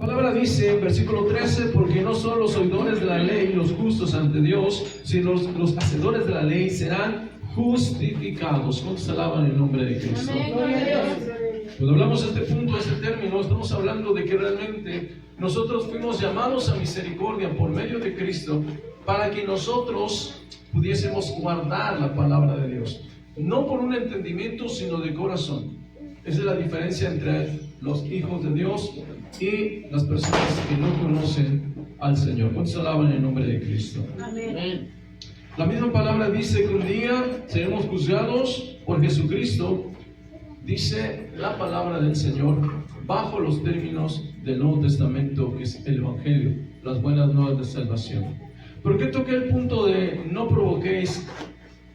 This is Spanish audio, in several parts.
La palabra dice en versículo 13, porque no son los oidores de la ley los justos ante Dios, sino los hacedores de la ley serán justificados. ¿Cuántos alaban el nombre de Cristo? Cuando hablamos de este punto, de este término, estamos hablando de que realmente nosotros fuimos llamados a misericordia por medio de Cristo para que nosotros pudiésemos guardar la palabra de Dios, no por un entendimiento, sino de corazón. Esa es la diferencia entre los hijos de Dios y las personas que no conocen al Señor. ¿Cuántos alaban el nombre de Cristo? Amén. La misma palabra dice que un día seremos juzgados por Jesucristo. Dice la palabra del Señor bajo los términos del Nuevo Testamento, que es el Evangelio, las buenas nuevas de salvación. ¿Por qué toqué el punto de no provoquéis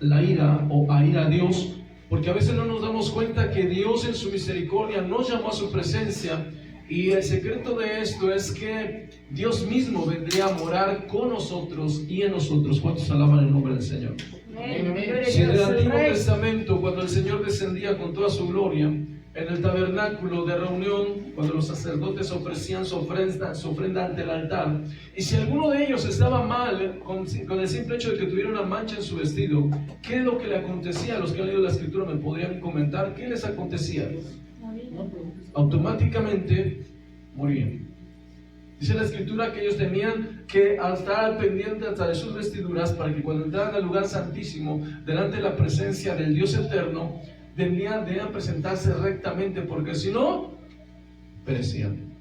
la ira o a ir a Dios? Porque a veces no nos damos cuenta que Dios en su misericordia nos llamó a su presencia, y el secreto de esto es que Dios mismo vendría a morar con nosotros y en nosotros. ¿Cuántos alaban el nombre del Señor? Si en el Antiguo Testamento, cuando el Señor descendía con toda su gloria en el tabernáculo de reunión, cuando los sacerdotes ofrecían su ofrenda ante el altar, y si alguno de ellos estaba mal con el simple hecho de que tuviera una mancha en su vestido, ¿qué es lo que le acontecía? A los que han leído la Escritura me podrían comentar qué les acontecía. Automáticamente morían. Dice la Escritura que ellos tenían que estar al pendiente hasta de sus vestiduras para que cuando entraran al lugar santísimo, delante de la presencia del Dios eterno, debían presentarse rectamente, porque si no, perecían.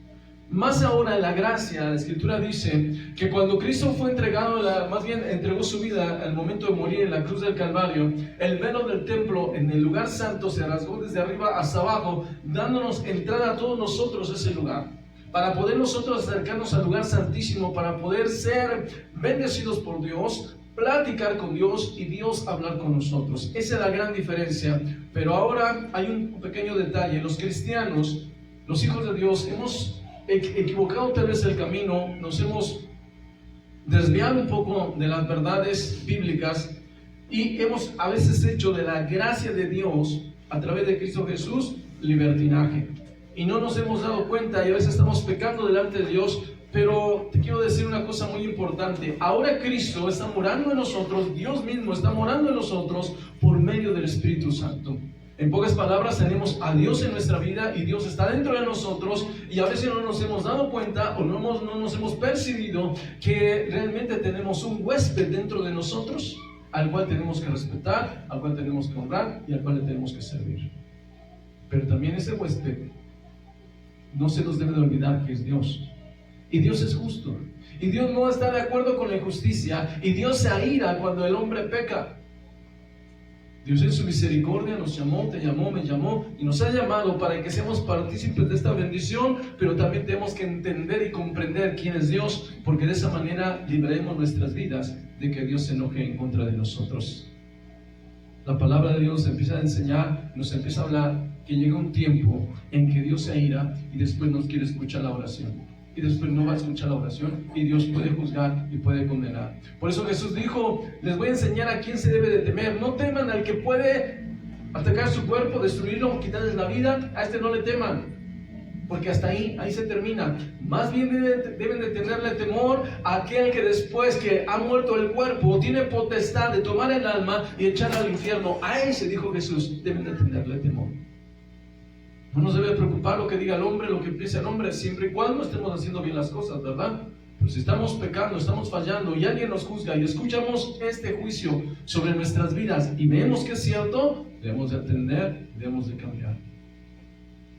Más ahora en la gracia, la Escritura dice que cuando Cristo fue entregado, más bien entregó su vida al momento de morir en la cruz del Calvario, el velo del templo en el lugar santo se rasgó desde arriba hasta abajo, dándonos entrada a todos nosotros a ese lugar, para poder nosotros acercarnos al lugar santísimo, para poder ser bendecidos por Dios, platicar con Dios y Dios hablar con nosotros. Esa es la gran diferencia. Pero ahora hay un pequeño detalle. Los cristianos, los hijos de Dios, hemos equivocado tal vez el camino, nos hemos desviado un poco de las verdades bíblicas y hemos a veces hecho de la gracia de Dios a través de Cristo Jesús libertinaje, y no nos hemos dado cuenta, y a veces estamos pecando delante de Dios. Pero te quiero decir una cosa muy importante. Ahora Cristo está morando en nosotros, Dios mismo está morando en nosotros por medio del Espíritu Santo. En pocas palabras, tenemos a Dios en nuestra vida y Dios está dentro de nosotros, y a veces no nos hemos dado cuenta o no nos hemos percibido que realmente tenemos un huésped dentro de nosotros al cual tenemos que respetar, al cual tenemos que honrar y al cual le tenemos que servir. Pero también ese huésped no se nos debe de olvidar que es Dios. Y Dios es justo, y Dios no está de acuerdo con la injusticia, y Dios se aira cuando el hombre peca. Dios en su misericordia nos llamó, te llamó, me llamó, y nos ha llamado para que seamos partícipes de esta bendición, pero también tenemos que entender y comprender quién es Dios, porque de esa manera libraremos nuestras vidas de que Dios se enoje en contra de nosotros. La palabra de Dios nos empieza a enseñar, nos empieza a hablar que llega un tiempo en que Dios se aira y después nos quiere escuchar la oración. Y después no va a escuchar la oración, y Dios puede juzgar y puede condenar. Por eso Jesús dijo: les voy a enseñar a quién se debe de temer. No teman al que puede atacar su cuerpo, destruirlo, quitarles la vida. A este no le teman, porque hasta ahí se termina. Más bien deben de tenerle temor a aquel que después que ha muerto el cuerpo tiene potestad de tomar el alma y echarla al infierno. A ese, dijo Jesús, deben de tenerle temor. No nos debe preocupar lo que diga el hombre, lo que piense el hombre, siempre y cuando estemos haciendo bien las cosas, ¿verdad? Pero si estamos pecando, estamos fallando y alguien nos juzga y escuchamos este juicio sobre nuestras vidas y vemos que es cierto, debemos de atender, debemos de cambiar.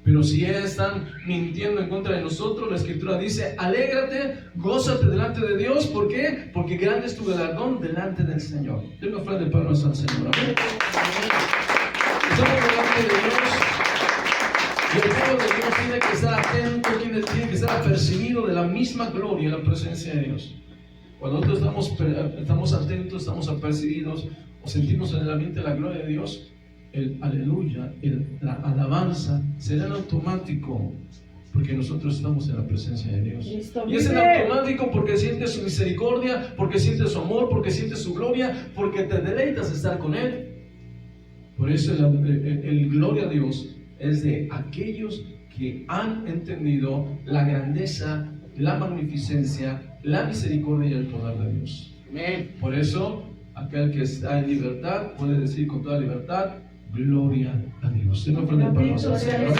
Pero si están mintiendo en contra de nosotros, la Escritura dice: alégrate, gózate delante de Dios. ¿Por qué? Porque grande es tu galardón delante del Señor. Denme ofrenda de palmas al Señor. Amén. Estamos delante de Dios. Y el pueblo de Dios tiene que estar atento, tiene que estar apercibido de la misma gloria en la presencia de Dios. Cuando nosotros estamos atentos, estamos apercibidos o sentimos en el ambiente la gloria de Dios, el aleluya, la alabanza será en automático, porque nosotros estamos en la presencia de Dios. Y es en automático porque sientes su misericordia, porque sientes su amor, porque sientes su gloria, porque te deleitas de estar con Él. Por eso el gloria a Dios es de aquellos que han entendido la grandeza, la magnificencia, la misericordia y el poder de Dios. Amén. Por eso, aquel que está en libertad puede decir con toda libertad: gloria a Dios. Se me ofrende palmas al Señor.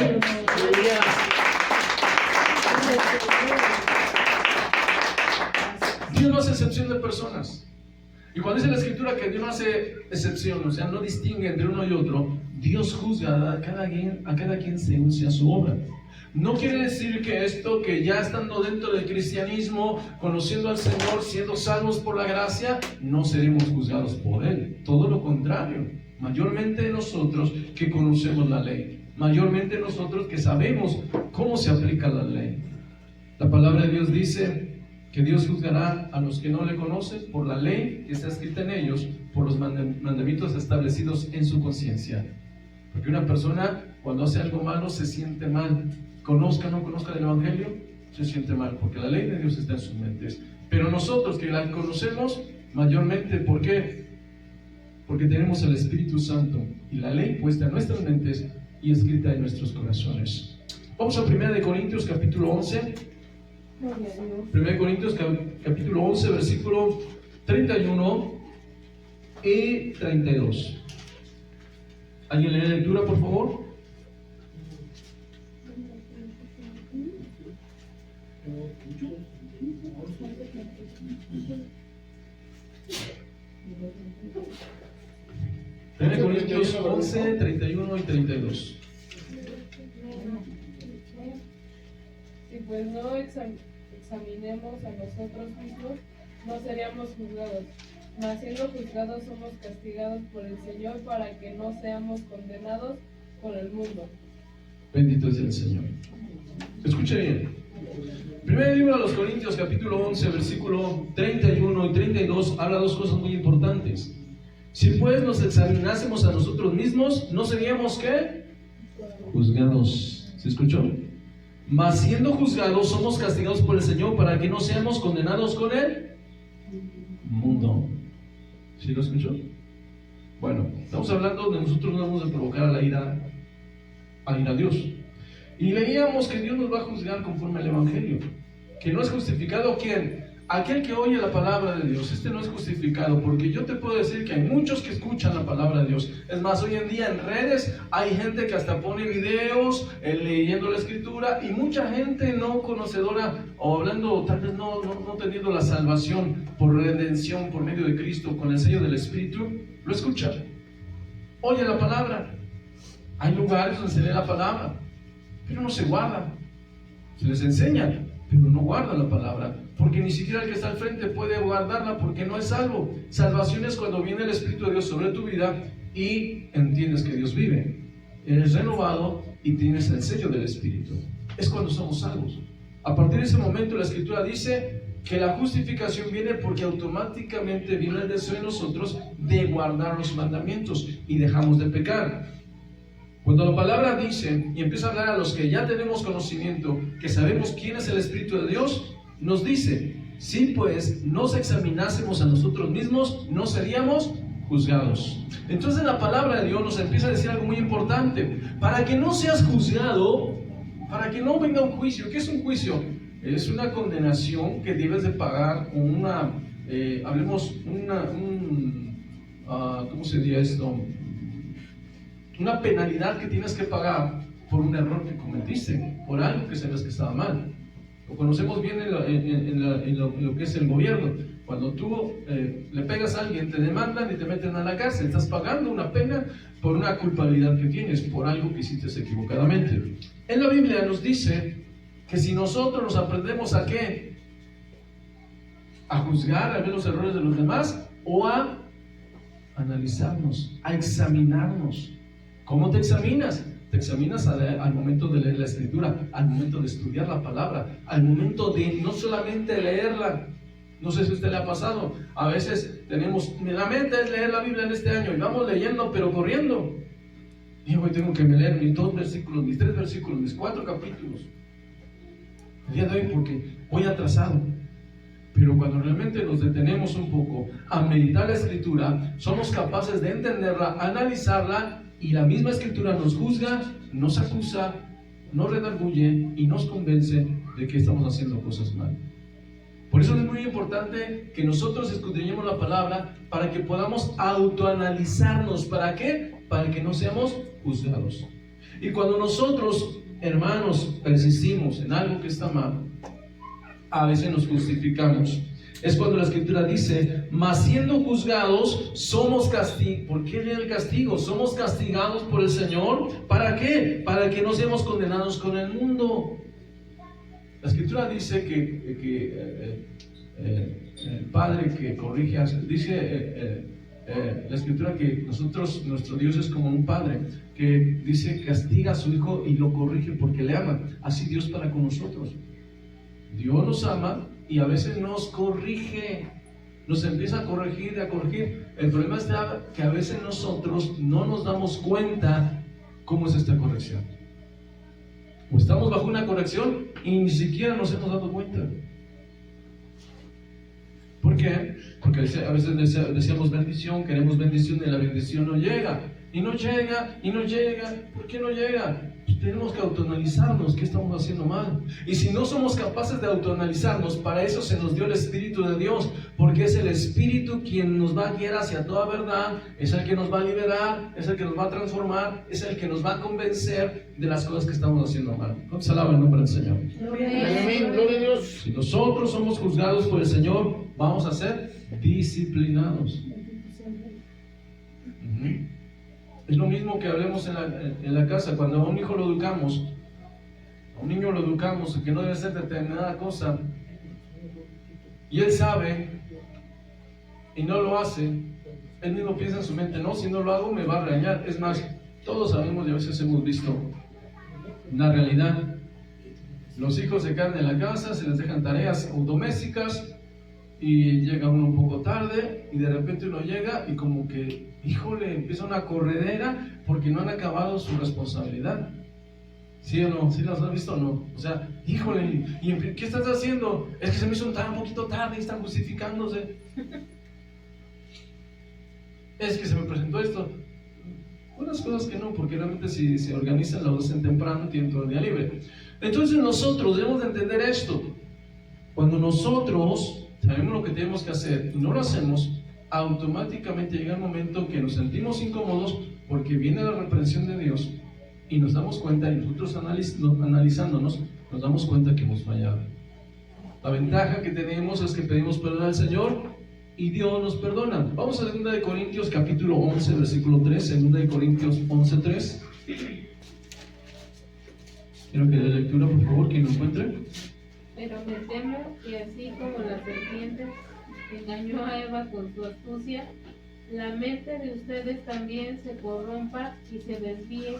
Dios no hace excepción de personas. Y cuando dice la Escritura que Dios no hace excepción, o sea, no distingue entre uno y otro, Dios juzga a cada quien según sea su obra. No quiere decir que esto, que ya estando dentro del cristianismo, conociendo al Señor, siendo salvos por la gracia, no seremos juzgados por Él. Todo lo contrario. Mayormente nosotros que conocemos la ley. Mayormente nosotros que sabemos cómo se aplica la ley. La palabra de Dios dice que Dios juzgará a los que no le conocen por la ley que está escrita en ellos, por los mandamientos establecidos en su conciencia. Porque una persona, cuando hace algo malo, se siente mal. Conozca o no conozca el Evangelio, se siente mal, porque la ley de Dios está en sus mentes. Pero nosotros que la conocemos, mayormente, ¿por qué? Porque tenemos el Espíritu Santo y la ley puesta en nuestras mentes y escrita en nuestros corazones. Vamos a 1 Corintios capítulo 11. 1 Corintios capítulo 11, versículo 31 y 32. ¿Alguien lee la lectura, por favor? Primera Corintios 11, 31 y 32. Si pues no examinemos a nosotros mismos, no seríamos juzgados. Mas siendo juzgados somos castigados por el Señor para que no seamos condenados por el mundo. Bendito es el Señor. Escuche bien. Primer libro de los Corintios, capítulo 11, versículo 31 y 32, habla dos cosas muy importantes. Si pues nos examinásemos a nosotros mismos, ¿no seríamos qué? Juzgados. ¿Se escuchó? Mas siendo juzgados, somos castigados por el Señor para que no seamos condenados con el mundo. ¿Sí lo escuchó? Bueno, estamos hablando de nosotros no vamos a provocar a ira a Dios. Y leíamos que Dios nos va a juzgar conforme al Evangelio. Que no es justificado ¿quién? Aquel que oye la palabra de Dios. Este no es justificado, porque yo te puedo decir que hay muchos que escuchan la palabra de Dios. Es más, hoy en día en redes hay gente que hasta pone videos leyendo la Escritura, y mucha gente no conocedora o hablando, tal vez no teniendo la salvación por redención por medio de Cristo con el sello del Espíritu, lo escucha, oye la palabra. Hay lugares donde se lee la palabra, pero no se guarda. Se les enseña, pero no guarda la palabra, porque ni siquiera el que está al frente puede guardarla, porque no es salvo. Salvación es cuando viene el Espíritu de Dios sobre tu vida y entiendes que Dios vive, eres renovado y tienes el sello del Espíritu. Es cuando somos salvos. A partir de ese momento la Escritura dice que la justificación viene porque automáticamente viene el deseo en nosotros de guardar los mandamientos y dejamos de pecar. Cuando la palabra dice y empieza a hablar a los que ya tenemos conocimiento, que sabemos quién es el Espíritu de Dios, nos dice: si pues nos examinásemos a nosotros mismos, no seríamos juzgados. Entonces la palabra de Dios nos empieza a decir algo muy importante: para que no seas juzgado, para que no venga un juicio. ¿Qué es un juicio? Es una condenación que debes de pagar, ¿cómo se diría esto? Una penalidad que tienes que pagar por un error que cometiste, por algo que sabes que estaba mal. Lo conocemos bien en lo que es el gobierno. Cuando tú le pegas a alguien, te demandan y te meten a la cárcel. Estás pagando una pena por una culpabilidad que tienes, por algo que hiciste equivocadamente. En la Biblia nos dice que si nosotros nos aprendemos a ¿qué? A juzgar, a ver los errores de los demás, o a analizarnos, a examinarnos. ¿Cómo te examinas? Te examinas al momento de leer la Escritura, al momento de estudiar la palabra, al momento de no solamente leerla. No sé si a usted le ha pasado, a veces la meta es leer la Biblia en este año y vamos leyendo pero corriendo. Y hoy tengo que leer mis 2 versículos, mis 3 versículos, mis 4 capítulos el día de hoy porque voy atrasado. Pero cuando realmente nos detenemos un poco a meditar la Escritura, somos capaces de entenderla, analizarla Y la misma Escritura nos juzga, nos acusa, nos redarguye y nos convence de que estamos haciendo cosas mal. Por eso es muy importante que nosotros escudriñemos la palabra para que podamos autoanalizarnos. ¿Para qué? Para que no seamos juzgados. Y cuando nosotros, hermanos, persistimos en algo que está mal, a veces nos justificamos. Es cuando la Escritura dice, mas siendo juzgados, somos castigados. ¿Por qué el castigo? Somos castigados por el Señor. ¿Para qué? Para que no seamos condenados con el mundo. La Escritura dice que el Padre que corrige, dice la Escritura que nuestro Dios es como un Padre que dice castiga a su Hijo y lo corrige porque le ama. Así Dios para con nosotros. Dios nos ama y a veces nos corrige, nos empieza a corregir, a corregir. El problema está que a veces nosotros no nos damos cuenta cómo es esta corrección. O estamos bajo una corrección y ni siquiera nos hemos dado cuenta. ¿Por qué? Porque a veces deseamos bendición, queremos bendición y la bendición no llega. Y no llega, y no llega. ¿Por qué no llega? Pues tenemos que autoanalizarnos qué estamos haciendo mal. Y si no somos capaces de autoanalizarnos, para eso se nos dio el Espíritu de Dios, porque es el Espíritu quien nos va a guiar hacia toda verdad, es el que nos va a liberar, es el que nos va a transformar, es el que nos va a convencer de las cosas que estamos haciendo mal. ¿Cuántos alaban el nombre del Señor? Amén, gloria a Dios. Si nosotros somos juzgados por el Señor, vamos a ser disciplinados. Es lo mismo que hablemos en la casa. Cuando a un hijo lo educamos, a un niño lo educamos que no debe ser determinada cosa, y él sabe y no lo hace, él mismo piensa en su mente, no, si no lo hago me va a regañar. Es más, todos sabemos y a veces hemos visto una realidad. Los hijos se quedan en la casa, se les dejan tareas domésticas y llega uno un poco tarde y de repente uno llega y como que, híjole, empieza una corredera porque no han acabado su responsabilidad. ¿Sí o no? ¿Sí las has visto o no? O sea, híjole, ¿y qué estás haciendo? Es que se me hizo un poquito tarde y están justificándose. Es que se me presentó esto. Unas cosas que no, porque realmente si se organizan, lo hacen temprano, tienen todo el día libre. Entonces nosotros debemos de entender esto. Cuando nosotros sabemos lo que tenemos que hacer y no lo hacemos, automáticamente llega el momento que nos sentimos incómodos porque viene la reprensión de Dios y nos damos cuenta, y nosotros analizándonos, nos damos cuenta que hemos fallado. La ventaja que tenemos es que pedimos perdón al Señor y Dios nos perdona. Vamos a 2 Corintios capítulo 11, versículo 3, 2 Corintios 11, 3. Quiero que dé lectura, por favor, quien lo encuentre. Pero me temo que así como la serpiente engañó a Eva con su astucia, la mente de ustedes también se corrompa y se desvíe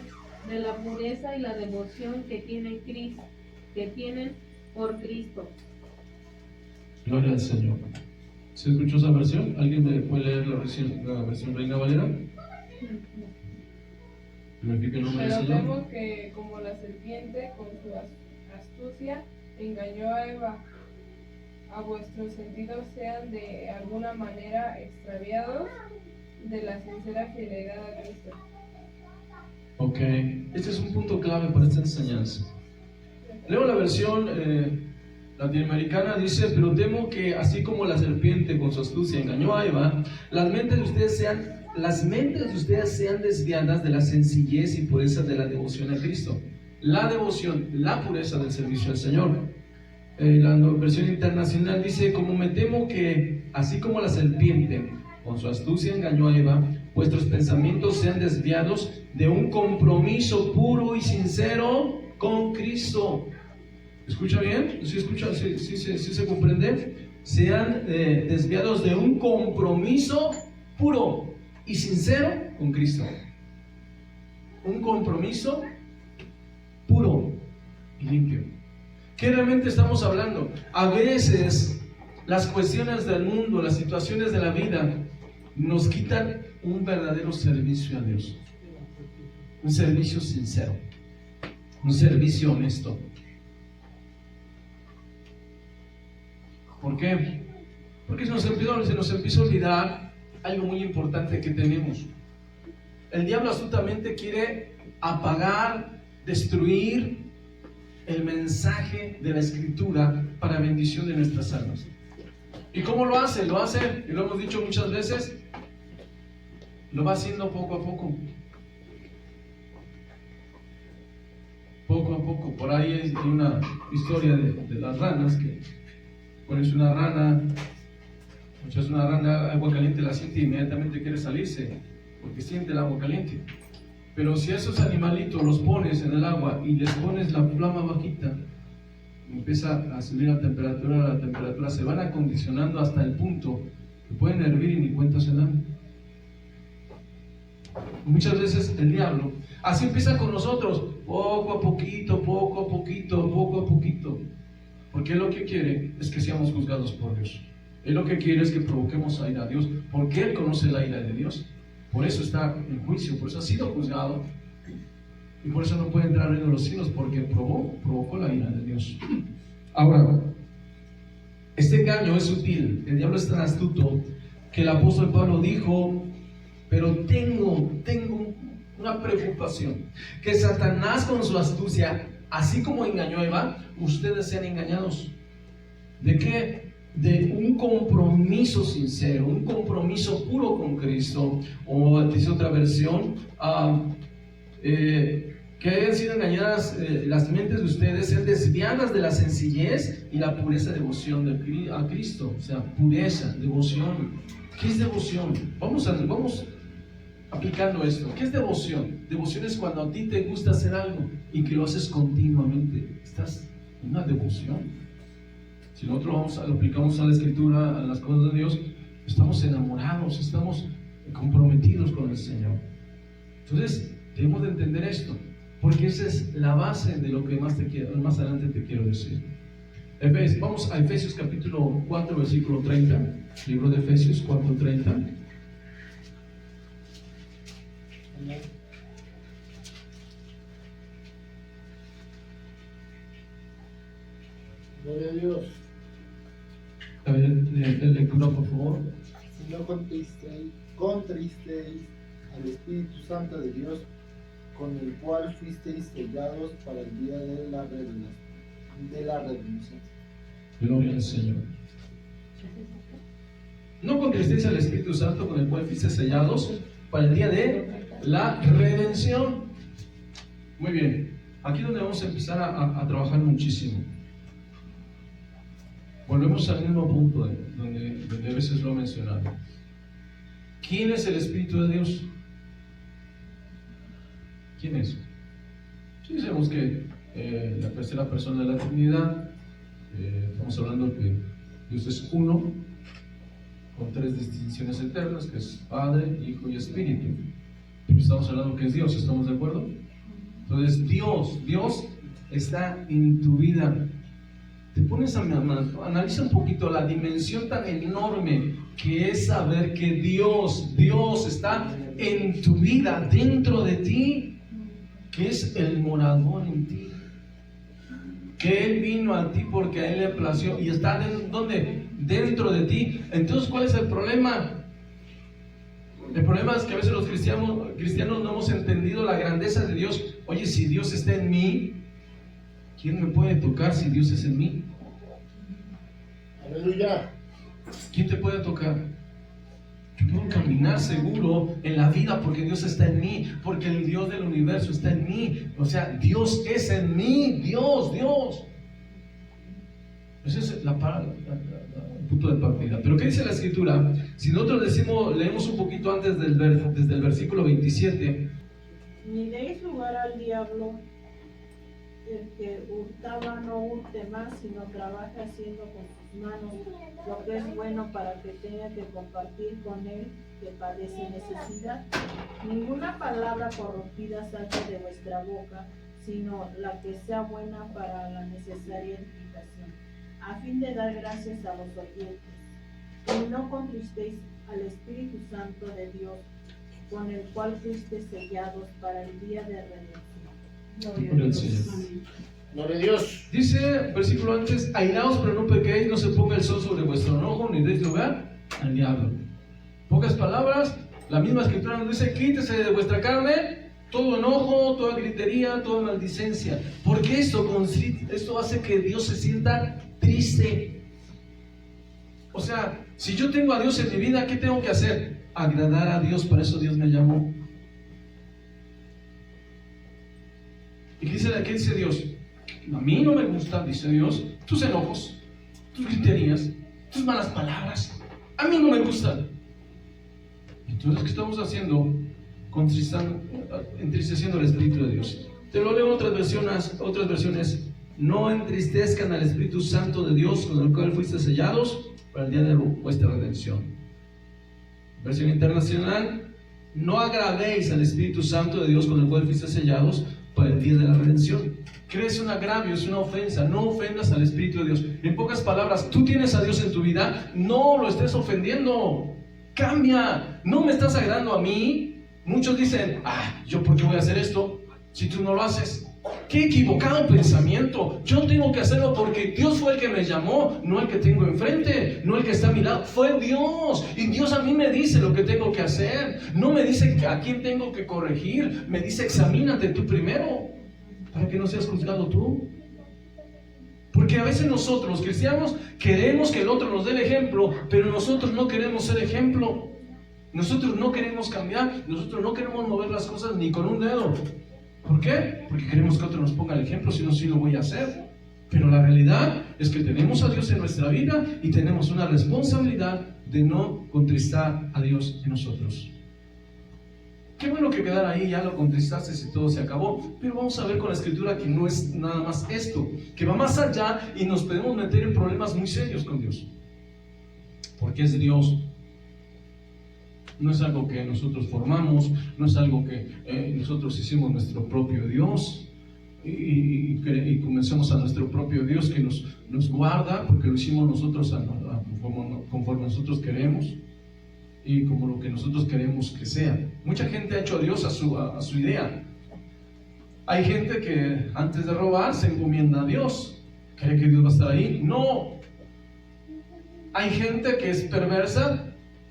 de la pureza y la devoción que tienen por Cristo. Gloria al Señor. ¿Se escuchó esa versión? ¿Alguien me puede leer la versión Reina Valera? Glorifica el nombre del Pero Señor. temo que como la serpiente con su astucia engañó a Eva, a vuestros sentidos sean de alguna manera extraviados de la sincera fidelidad a Cristo. Ok, este es un punto clave para esta enseñanza. Leo la versión latinoamericana, dice: pero temo que así como la serpiente con su astucia engañó a Eva, las mentes de ustedes sean desviadas de la sencillez y pureza de la devoción a Cristo. La devoción, la pureza del servicio al Señor. La versión internacional dice: como me temo que así como la serpiente con su astucia engañó a Eva, vuestros pensamientos sean desviados de un compromiso puro y sincero con Cristo. ¿Escucha bien? ¿Sí escucha? ¿Sí se comprende? Sean desviados de un compromiso puro y sincero con Cristo. Un compromiso puro y limpio. ¿Qué realmente estamos hablando? A veces las cuestiones del mundo, las situaciones de la vida nos quitan un verdadero servicio a Dios. Un servicio sincero, un servicio honesto. ¿Por qué? Porque se nos empieza a olvidar algo muy importante que tenemos. el diablo astutamente quiere apagar, destruir el mensaje de la Escritura para bendición de nuestras almas. ¿Y cómo lo hace? Lo hace, y lo hemos dicho muchas veces, lo va haciendo poco a poco. Poco a poco. Por ahí hay una historia de las ranas, que pones una rana, echas una rana, agua caliente, la siente y inmediatamente quiere salirse, porque siente el agua caliente. Pero si a esos animalitos los pones en el agua y les pones la flama bajita, empieza a subir la temperatura se van acondicionando hasta el punto que pueden hervir y ni cuenta se dan. Muchas veces el diablo así empieza con nosotros, poco a poquito, poco a poquito, poco a poquito, porque él lo que quiere es que seamos juzgados por Dios. Él lo que quiere es que provoquemos a ira a Dios, porque él conoce la ira de Dios. Por eso está en juicio, por eso ha sido juzgado y por eso no puede entrar en los cielos, porque provocó la ira de Dios. Ahora, este engaño es sutil, el diablo es tan astuto que el apóstol Pablo dijo: pero tengo una preocupación, que Satanás con su astucia, así como engañó a Eva, ustedes sean engañados. ¿De qué? De un compromiso sincero, un compromiso puro con Cristo, o dice otra versión, que hayan sido engañadas las mentes de ustedes, sean desviadas de la sencillez y la pureza devoción a Cristo. O sea, pureza, devoción. ¿Qué es devoción? Vamos aplicando esto. ¿Qué es devoción? Devoción es cuando a ti te gusta hacer algo y que lo haces continuamente. Estás en una devoción. Si nosotros lo aplicamos a la Escritura, a las cosas de Dios, estamos enamorados, estamos comprometidos con el Señor. Entonces, debemos de entender esto, porque esa es la base de lo que más adelante te quiero decir. Vamos a Efesios capítulo 4, versículo 30. Libro de Efesios 4, 30. Gloria a Dios. A ver, lectura por favor. Si no contristeis al Espíritu Santo de Dios, con el cual fuisteis sellados para el día de la redención. Gloria al Señor. No contristéis al Espíritu Santo, con el cual fuisteis sellados para el día de la redención. Muy bien. Aquí es donde vamos a empezar a trabajar muchísimo. Volvemos al mismo punto donde a veces lo he mencionado. ¿Quién es el Espíritu de Dios? ¿Quién es? Sí, sabemos que la tercera persona de la Trinidad, estamos hablando que Dios es uno, con tres distinciones eternas, que es Padre, Hijo y Espíritu. Pero estamos hablando que es Dios, ¿estamos de acuerdo? Entonces Dios está en tu vida. Te pones analiza un poquito la dimensión tan enorme que es saber que Dios está en tu vida, dentro de ti, que es el morador en ti, que Él vino a ti porque a Él le plació y está ¿dónde? Dentro de ti. Entonces, ¿cuál es el problema? El problema es que a veces los cristianos no hemos entendido la grandeza de Dios. Oye, si Dios está en mí, ¿quién me puede tocar si Dios es en mí? Aleluya. ¿Quién te puede tocar? Yo puedo caminar seguro en la vida porque Dios está en mí, porque el Dios del universo está en mí. O sea, Dios es en mí, Dios. Ese es el punto de partida. Pero ¿qué dice la Escritura? Si nosotros leemos un poquito antes desde el versículo 27. Ni deis lugar al diablo. El que hurtaba no hurte más, sino trabaje haciendo con sus manos lo que es bueno para que tenga que compartir con él que padece necesidad. Ninguna palabra corrompida saque de vuestra boca, sino la que sea buena para la necesaria edificación, a fin de dar gracias a los oyentes. Y no contristéis al Espíritu Santo de Dios, con el cual fuisteis sellados para el día de redención. Gloria a Dios. Dice, versículo antes: airaos, pero no pequéis, no se ponga el sol sobre vuestro enojo, ni deis lugar al diablo. Pocas palabras, La misma escritura nos dice, quítese de vuestra carne todo enojo, toda gritería, toda maldicencia. Porque esto hace que Dios se sienta triste. O sea, si yo tengo a Dios en mi vida, ¿qué tengo que hacer? Agradar a Dios, para eso Dios me llamó. ¿Y qué dice Dios? A mí no me gustan, dice Dios, tus enojos, tus griterías, tus malas palabras. A mí no me gustan. Entonces, ¿qué estamos haciendo? Entristeciendo al Espíritu de Dios. Te lo leo en otras versiones. No entristezcan al Espíritu Santo de Dios, con el cual fuiste sellados para el día de vuestra redención. Versión internacional. No agravéis al Espíritu Santo de Dios, con el cual fuiste sellados para el día de la redención. Que es un agravio, es una ofensa. No ofendas al Espíritu de Dios. En pocas palabras, tú tienes a Dios en tu vida, no lo estés ofendiendo. Cambia, no me estás agradando a mí. Muchos dicen, ¿yo por qué voy a hacer esto si tú no lo haces? Qué equivocado pensamiento. Yo tengo que hacerlo porque Dios fue el que me llamó, no el que tengo enfrente, no el que está a mi lado. Fue Dios, y Dios a mí me dice lo que tengo que hacer. No me dice a quién tengo que corregir, me dice examínate tú primero, para que no seas juzgado tú. Porque a veces nosotros, los cristianos, queremos que el otro nos dé el ejemplo, pero nosotros no queremos ser ejemplo. Nosotros no queremos cambiar, nosotros no queremos mover las cosas ni con un dedo. ¿Por qué? Porque queremos que otro nos ponga el ejemplo, si no, sí lo voy a hacer. Pero la realidad es que tenemos a Dios en nuestra vida y tenemos una responsabilidad de no contristar a Dios en nosotros. Qué bueno que quedar ahí, ya lo contristaste y todo se acabó. Pero vamos a ver con la Escritura que no es nada más esto, que va más allá y nos podemos meter en problemas muy serios con Dios. Porque es Dios. No es algo que nosotros formamos, no es algo que nosotros hicimos nuestro propio Dios y convencemos a nuestro propio Dios que nos guarda porque lo hicimos nosotros conforme nosotros queremos y como lo que nosotros queremos que sea. Mucha gente ha hecho a Dios a su idea. Hay gente que antes de robar se encomienda a Dios, cree que Dios va a estar ahí. No. Hay gente que es perversa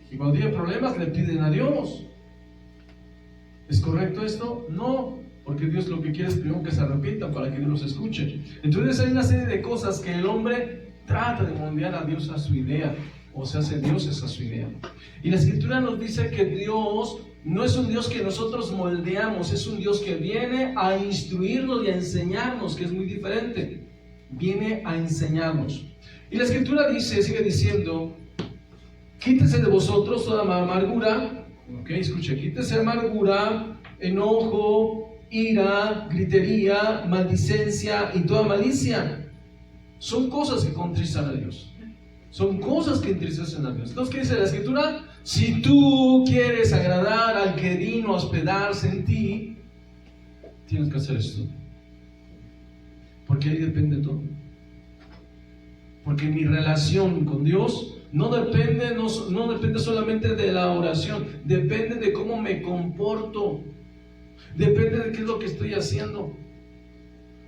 y cuando tiene problemas le piden a Dios. ¿Es correcto esto? No, porque Dios lo que quiere es primero que se arrepientan para que Dios los escuche. Entonces hay una serie de cosas que el hombre trata de moldear a Dios a su idea, o se hace dioses a su idea. Y la Escritura nos dice que Dios no es un Dios que nosotros moldeamos, es un Dios que viene a instruirnos y a enseñarnos, que es muy diferente. Viene a enseñarnos. Y la Escritura sigue diciendo, quítese de vosotros toda amargura, escuche, quítese amargura, enojo, ira, gritería, maldicencia y toda malicia. Son cosas que contristan a Dios. Son cosas que entristecen a Dios. Entonces, ¿qué dice la Escritura? Si tú quieres agradar al que vino a hospedarse en ti, tienes que hacer esto. Porque ahí depende todo. Porque mi relación con Dios no depende solamente de la oración, depende de cómo me comporto, depende de qué es lo que estoy haciendo.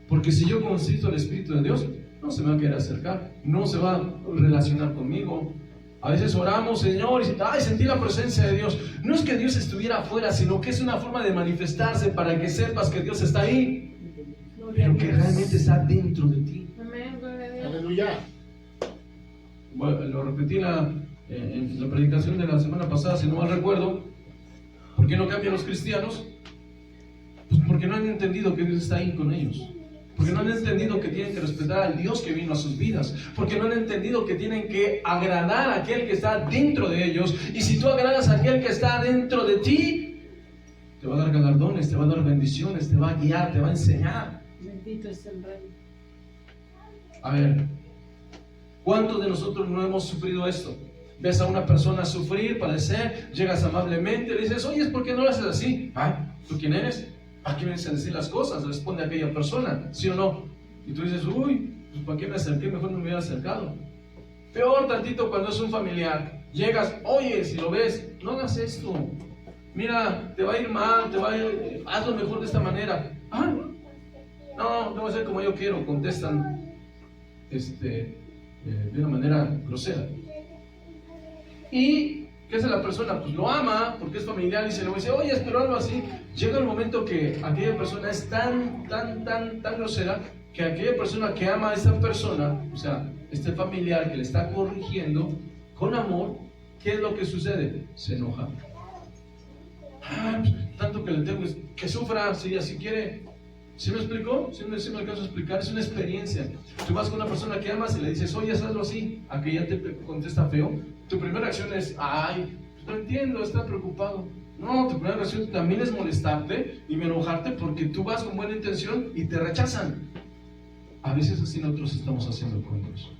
Porque si yo consisto al Espíritu de Dios, no se me va a querer acercar, no se va a relacionar conmigo. A veces oramos, Señor, y sentí la presencia de Dios. No es que Dios estuviera afuera, sino que es una forma de manifestarse para que sepas que Dios está ahí, pero que realmente está dentro de ti. Aleluya. Bueno, lo repetí en la predicación de la semana pasada, si no mal recuerdo. ¿Por qué no cambian los cristianos? Pues porque no han entendido que Dios está ahí con ellos. Porque no han entendido que tienen que respetar al Dios que vino a sus vidas. Porque no han entendido que tienen que agradar a aquel que está dentro de ellos. Y si tú agradas a aquel que está dentro de ti, te va a dar galardones, te va a dar bendiciones, te va a guiar, te va a enseñar. Bendito es el Rey. A ver, ¿cuántos de nosotros no hemos sufrido esto? Ves a una persona sufrir, padecer, llegas amablemente, le dices, oye, ¿por qué no lo haces así? ¿Tú quién eres? ¿A qué vienes a decir las cosas? Responde aquella persona, ¿sí o no? Y tú dices, uy, pues ¿para qué me acerqué? Mejor no me hubiera acercado. Peor tantito cuando es un familiar. Llegas, oye, si lo ves, no hagas esto. Mira, te va a ir mal, hazlo mejor de esta manera. No va a ser como yo quiero, contestan de una manera grosera. Y ¿Qué hace la persona? Pues lo ama porque es familiar y se lo dice, oye, pero algo así. Llega el momento que aquella persona es tan grosera que aquella persona que ama a esa persona, o sea, este familiar que le está corrigiendo con amor, ¿qué es lo que sucede? Se enoja. Pues, tanto que le tengo que sufra, si así quiere. ¿Sí me explicó? ¿Sí me alcanzo a explicar? Es una experiencia. Tú vas con una persona que amas y le dices, oye, hazlo así, a que ya te contesta feo. Tu primera reacción es, ay, no entiendo, está preocupado. No, tu primera reacción también es molestarte y enojarte porque tú vas con buena intención y te rechazan. A veces así nosotros estamos haciendo con Dios.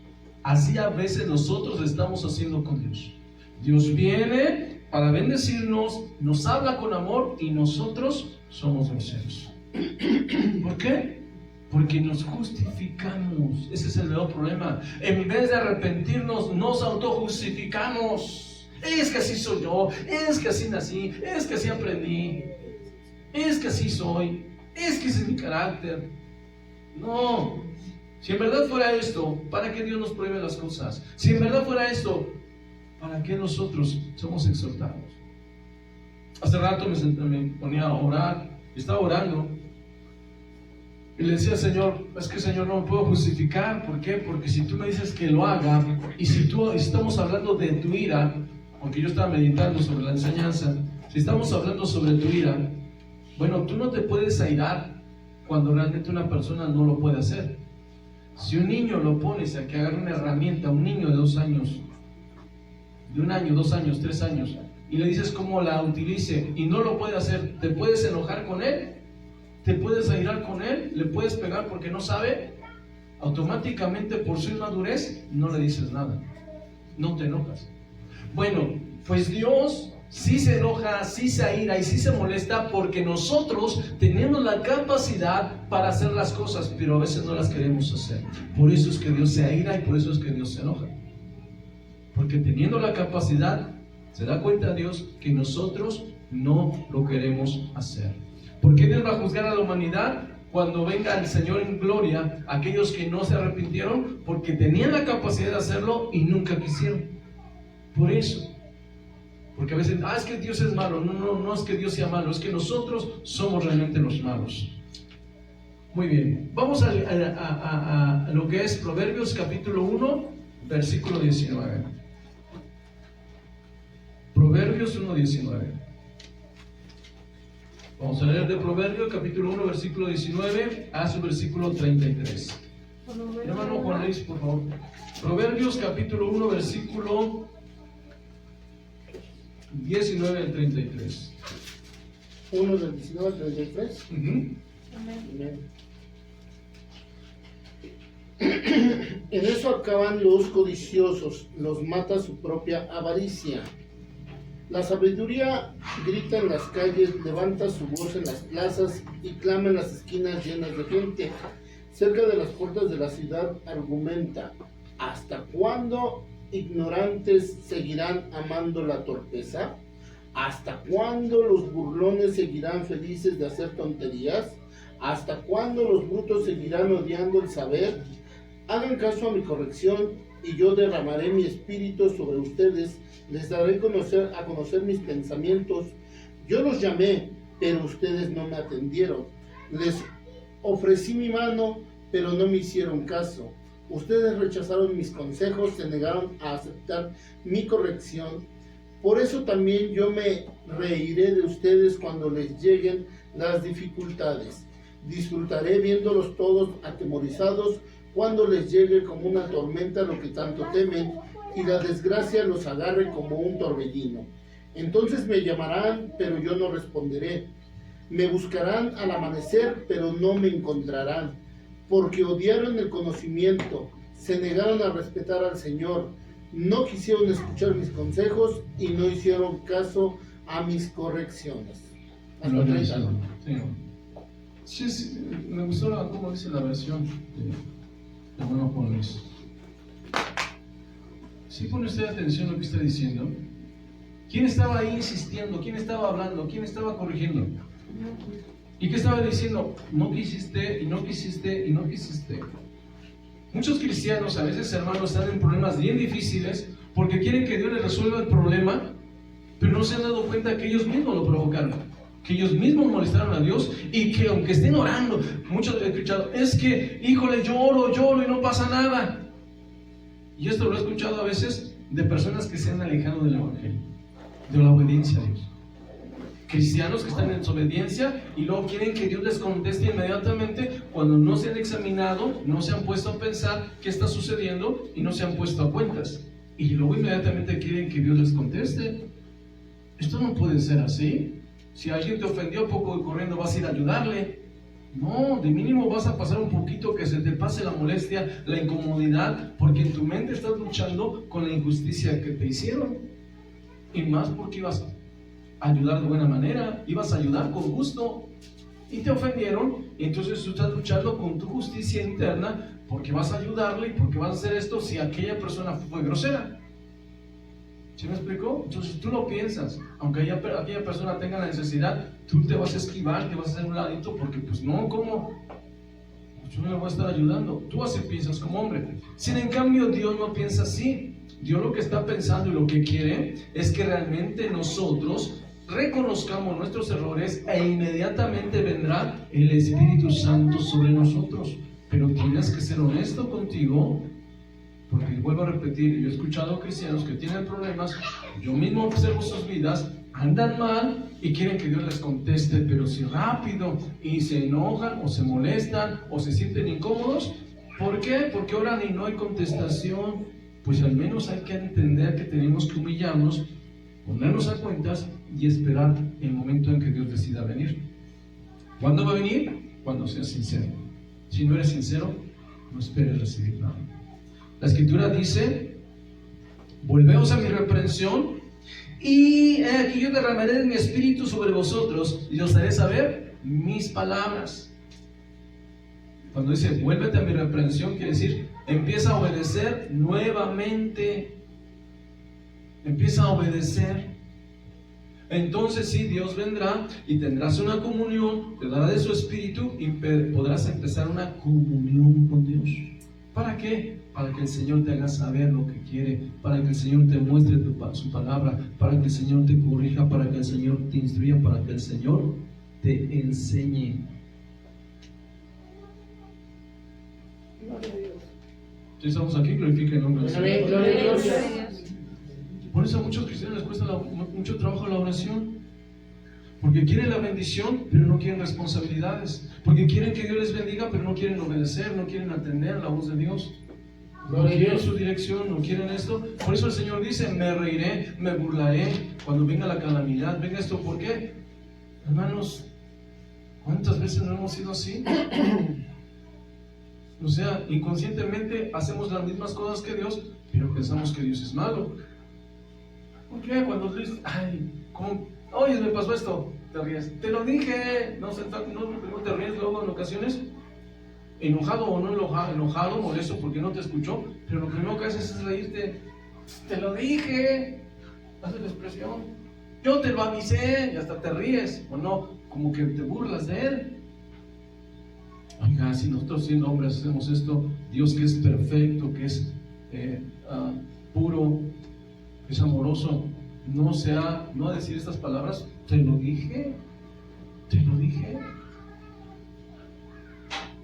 Así a veces nosotros estamos haciendo con Dios. Dios viene para bendecirnos, nos habla con amor y nosotros somos groseros. ¿Por qué? Porque nos justificamos. Ese es el mayor problema. En vez de arrepentirnos, nos autojustificamos. Es que así soy yo, es que así nací, es que así aprendí, es que así soy, es que ese es mi carácter. No. Si en verdad fuera esto, ¿para qué Dios nos prohíbe las cosas? Si en verdad fuera esto, ¿para qué nosotros somos exhortados? Hace rato me ponía a orar, estaba orando y le decía al Señor, es que Señor no me puedo justificar. ¿Por qué? Porque si tú me dices que lo haga y si estamos hablando de tu ira, porque yo estaba meditando sobre la enseñanza, si estamos hablando sobre tu ira, bueno, tú no te puedes airar cuando realmente una persona no lo puede hacer. Si un niño lo pones a que agarre una herramienta, un niño de 2 años, de 1 año, 2 años, 3 años, y le dices cómo la utilice y no lo puede hacer, ¿te puedes enojar con él? ¿Te puedes airar con él? ¿Le puedes pegar porque no sabe? Automáticamente por su inmadurez no le dices nada, no te enojas. Bueno, pues Dios sí se enoja, sí se aira y sí se molesta porque nosotros tenemos la capacidad para hacer las cosas, pero a veces no las queremos hacer. Por eso es que Dios se aira y por eso es que Dios se enoja. Porque teniendo la capacidad, se da cuenta Dios que nosotros no lo queremos hacer. ¿Por qué Dios va a juzgar a la humanidad cuando venga el Señor en gloria a aquellos que no se arrepintieron? Porque tenían la capacidad de hacerlo y nunca quisieron. Por eso. Porque a veces, es que Dios es malo. No es que Dios sea malo, es que nosotros somos realmente los malos. Muy bien, vamos a lo que es Proverbios capítulo 1, versículo 19. Proverbios 1, 19. Vamos a leer de Proverbios capítulo 1, versículo 19 a su versículo 33. Hermano Juan Luis, por favor. Proverbios capítulo 1, versículo 19 al 33. 1 del 19 al 33. Amén. En eso acaban los codiciosos, los mata su propia avaricia. La sabiduría grita en las calles, levanta su voz en las plazas y clama en las esquinas llenas de gente. Cerca de las puertas de la ciudad argumenta: ¿hasta cuándo ignorantes seguirán amando la torpeza? ¿Hasta cuándo los burlones seguirán felices de hacer tonterías? ¿Hasta cuándo los brutos seguirán odiando el saber? Hagan caso a mi corrección y yo derramaré mi espíritu sobre ustedes. Les daré a conocer mis pensamientos. Yo los llamé, pero ustedes no me atendieron. Les ofrecí mi mano, pero no me hicieron caso. Ustedes rechazaron mis consejos, se negaron a aceptar mi corrección. Por eso también yo me reiré de ustedes cuando les lleguen las dificultades. Disfrutaré viéndolos todos atemorizados cuando les llegue como una tormenta lo que tanto temen y la desgracia los agarre como un torbellino. Entonces me llamarán, pero yo no responderé. Me buscarán al amanecer, pero no me encontrarán, porque odiaron el conocimiento, se negaron a respetar al Señor, no quisieron escuchar mis consejos y no hicieron caso a mis correcciones. Hasta 30, ¿no? Sí, me gustó cómo dice la versión de hermano Juan Luis. ¿Sí pone usted atención a lo que está diciendo? ¿Quién estaba ahí insistiendo? ¿Quién estaba hablando? ¿Quién estaba corrigiendo? ¿Y qué estaba diciendo? No quisiste, y no quisiste, y no quisiste. Muchos cristianos, a veces hermanos, están en problemas bien difíciles porque quieren que Dios les resuelva el problema pero no se han dado cuenta que ellos mismos lo provocaron, que ellos mismos molestaron a Dios y que aunque estén orando, muchos he escuchado, es que, híjole, lloro y no pasa nada. Y esto lo he escuchado a veces de personas que se han alejado del Evangelio, de la obediencia a Dios. Cristianos que están en desobediencia y luego quieren que Dios les conteste inmediatamente cuando no se han examinado, no se han puesto a pensar qué está sucediendo y no se han puesto a cuentas. Y luego inmediatamente quieren que Dios les conteste. Esto no puede ser así. Si alguien te ofendió, poco corriendo vas a ir a ayudarle. No, de mínimo vas a pasar un poquito que se te pase la molestia, la incomodidad, porque en tu mente estás luchando con la injusticia que te hicieron. Y más porque ibas a ayudar de buena manera, ibas a ayudar con gusto y te ofendieron, y entonces tú estás luchando con tu justicia interna porque vas a ayudarle y porque vas a hacer esto si aquella persona fue grosera. ¿Sí me explicó? Entonces tú lo piensas, aunque aquella persona tenga la necesidad, tú te vas a esquivar, te vas a hacer un ladito porque pues no, ¿cómo? Yo no le voy a estar ayudando. Tú así piensas como hombre. Sin en cambio Dios no piensa así. Dios lo que está pensando y lo que quiere es que realmente nosotros reconozcamos nuestros errores e inmediatamente vendrá el Espíritu Santo sobre nosotros. Pero tienes que ser honesto contigo, porque vuelvo a repetir, yo he escuchado cristianos que tienen problemas, yo mismo observo sus vidas, andan mal y quieren que Dios les conteste, pero si rápido, y se enojan o se molestan o se sienten incómodos. ¿Por qué? Porque oran y no hay contestación. Pues al menos hay que entender que tenemos que humillarnos, ponernos a cuentas y esperar el momento en que Dios decida venir. ¿Cuándo va a venir? Cuando seas sincero. Si no eres sincero, no esperes recibir nada. La Escritura dice: volveos a mi reprensión, y aquí yo derramaré mi espíritu sobre vosotros y os haré saber mis palabras. Cuando dice vuélvete a mi reprensión, quiere decir empieza a obedecer nuevamente. Empieza a obedecer. Entonces sí, Dios vendrá y tendrás una comunión, te dará de su espíritu y podrás empezar una comunión con Dios. ¿Para qué? Para que el Señor te haga saber lo que quiere, para que el Señor te muestre su palabra, para que el Señor te corrija, para que el Señor te instruya, para que el Señor te enseñe. Gloria a Dios. Si estamos aquí, glorifica el nombre del Señor. Gloria a Dios. Por eso a muchos cristianos les cuesta mucho trabajo la oración, porque quieren la bendición pero no quieren responsabilidades, porque quieren que Dios les bendiga pero no quieren obedecer, no quieren atender la voz de Dios, no quieren su dirección, no quieren esto. Por eso el Señor dice: me reiré, me burlaré cuando venga la calamidad, venga esto. ¿Por qué? Hermanos, ¿cuántas veces no hemos sido así? O sea, inconscientemente hacemos las mismas cosas que Dios, pero pensamos que Dios es malo. ¿Por qué? Cuando tú dices, ay, ¿cómo? Oye, me pasó esto, te ríes. Te lo dije. No te ríes luego en ocasiones, enojado o no enojado, molesto porque no te escuchó, pero lo primero que haces es reírte. Te lo dije. Haces la expresión. Yo te lo avisé, y hasta te ríes, o no, como que te burlas de él. Oiga, si nosotros siendo hombres hacemos esto, Dios que es perfecto, que es puro, que es amoroso, no a decir estas palabras. Te lo dije.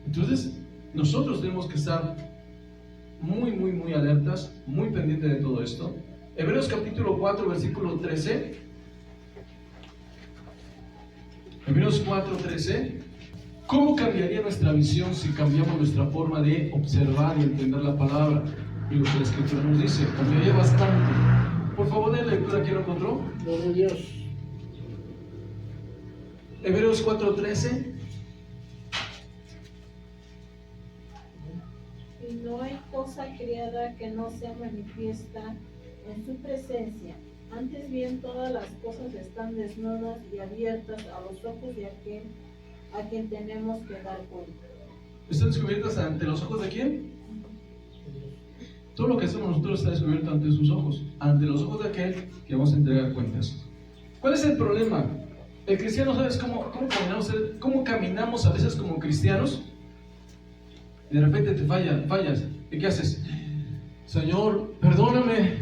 Entonces nosotros tenemos que estar muy alertas, muy pendientes de todo esto. Hebreos capítulo 4 versículo 13. Hebreos 4:13. ¿Cómo cambiaría nuestra visión si cambiamos nuestra forma de observar y entender la palabra y lo que la Escritura nos dice? Cambiaría bastante. Por favor, de lectura, ¿quién lo encontró? Gloria a Dios. Hebreos 4:13. Y no hay cosa creada que no sea manifiesta en su presencia. Antes bien, todas las cosas están desnudas y abiertas a los ojos de aquel a quien tenemos que dar cuenta. ¿Están descubiertas ante los ojos de quién? Todo lo que hacemos nosotros está descubierto ante sus ojos, ante los ojos de aquel que vamos a entregar cuentas. ¿Cuál es el problema? El cristiano, ¿sabes cómo caminamos a veces como cristianos? De repente te fallas. ¿Y qué haces? Señor, perdóname.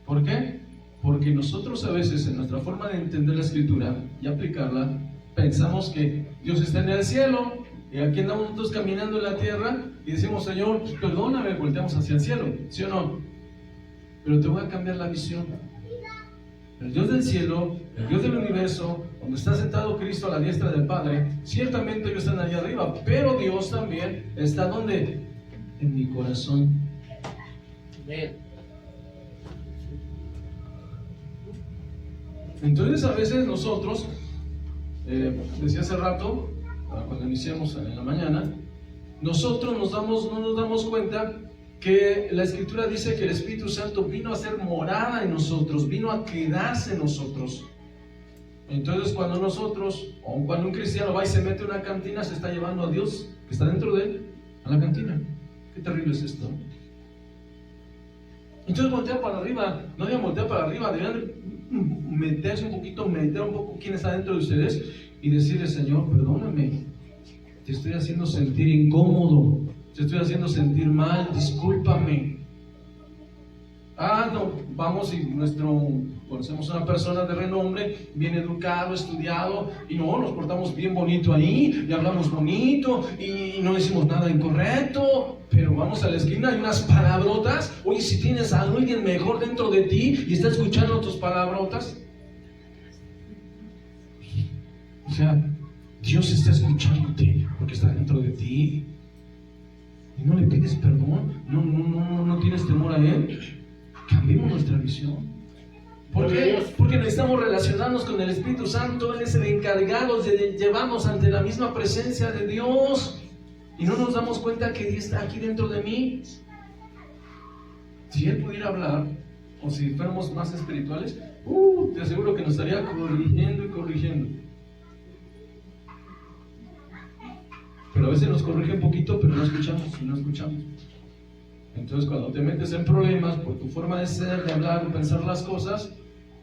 ¿Por qué? Porque nosotros a veces en nuestra forma de entender la escritura y aplicarla, pensamos que Dios está en el cielo y aquí andamos nosotros caminando en la tierra y decimos, Señor, pues perdóname, volteamos hacia el cielo, ¿sí o no? Pero te voy a cambiar la visión. El Dios del cielo, el Dios del universo, donde está sentado Cristo a la diestra del Padre, ciertamente ellos están allá arriba, pero Dios también está ¿dónde? En mi corazón. Amén. Entonces a veces nosotros, decía hace rato, cuando iniciamos en la mañana, nosotros no nos damos cuenta que la Escritura dice que el Espíritu Santo vino a ser morada en nosotros, vino a quedarse en nosotros. Entonces cuando nosotros, o cuando un cristiano va y se mete a una cantina, se está llevando a Dios, que está dentro de él, a la cantina. Qué terrible es esto. Entonces voltea para arriba, no deben voltear para arriba, deben meterse un poquito, meditar un poco quién está dentro de ustedes y decirle, Señor, perdóname, te estoy haciendo sentir incómodo, te estoy haciendo sentir mal, discúlpame. No, vamos y conocemos a una persona de renombre, bien educado, estudiado, y nos portamos bien bonito ahí, y hablamos bonito, y no decimos nada incorrecto, pero vamos a la esquina, hay unas palabrotas. Oye, si tienes a alguien mejor dentro de ti y está escuchando tus palabrotas, o sea, Dios está escuchándote porque está dentro de ti. Y no le pides perdón, no tienes temor a Él. Cambiemos nuestra visión. ¿Por qué? Porque necesitamos relacionarnos con el Espíritu Santo. Él es el encargado de llevarnos ante la misma presencia de Dios. Y no nos damos cuenta que Dios está aquí dentro de mí. Si Él pudiera hablar, o si fuéramos más espirituales, te aseguro que nos estaría corrigiendo y corrigiendo. Pero a veces nos corrige un poquito, pero no escuchamos y no escuchamos. Entonces cuando te metes en problemas por tu forma de ser, de hablar, de pensar las cosas,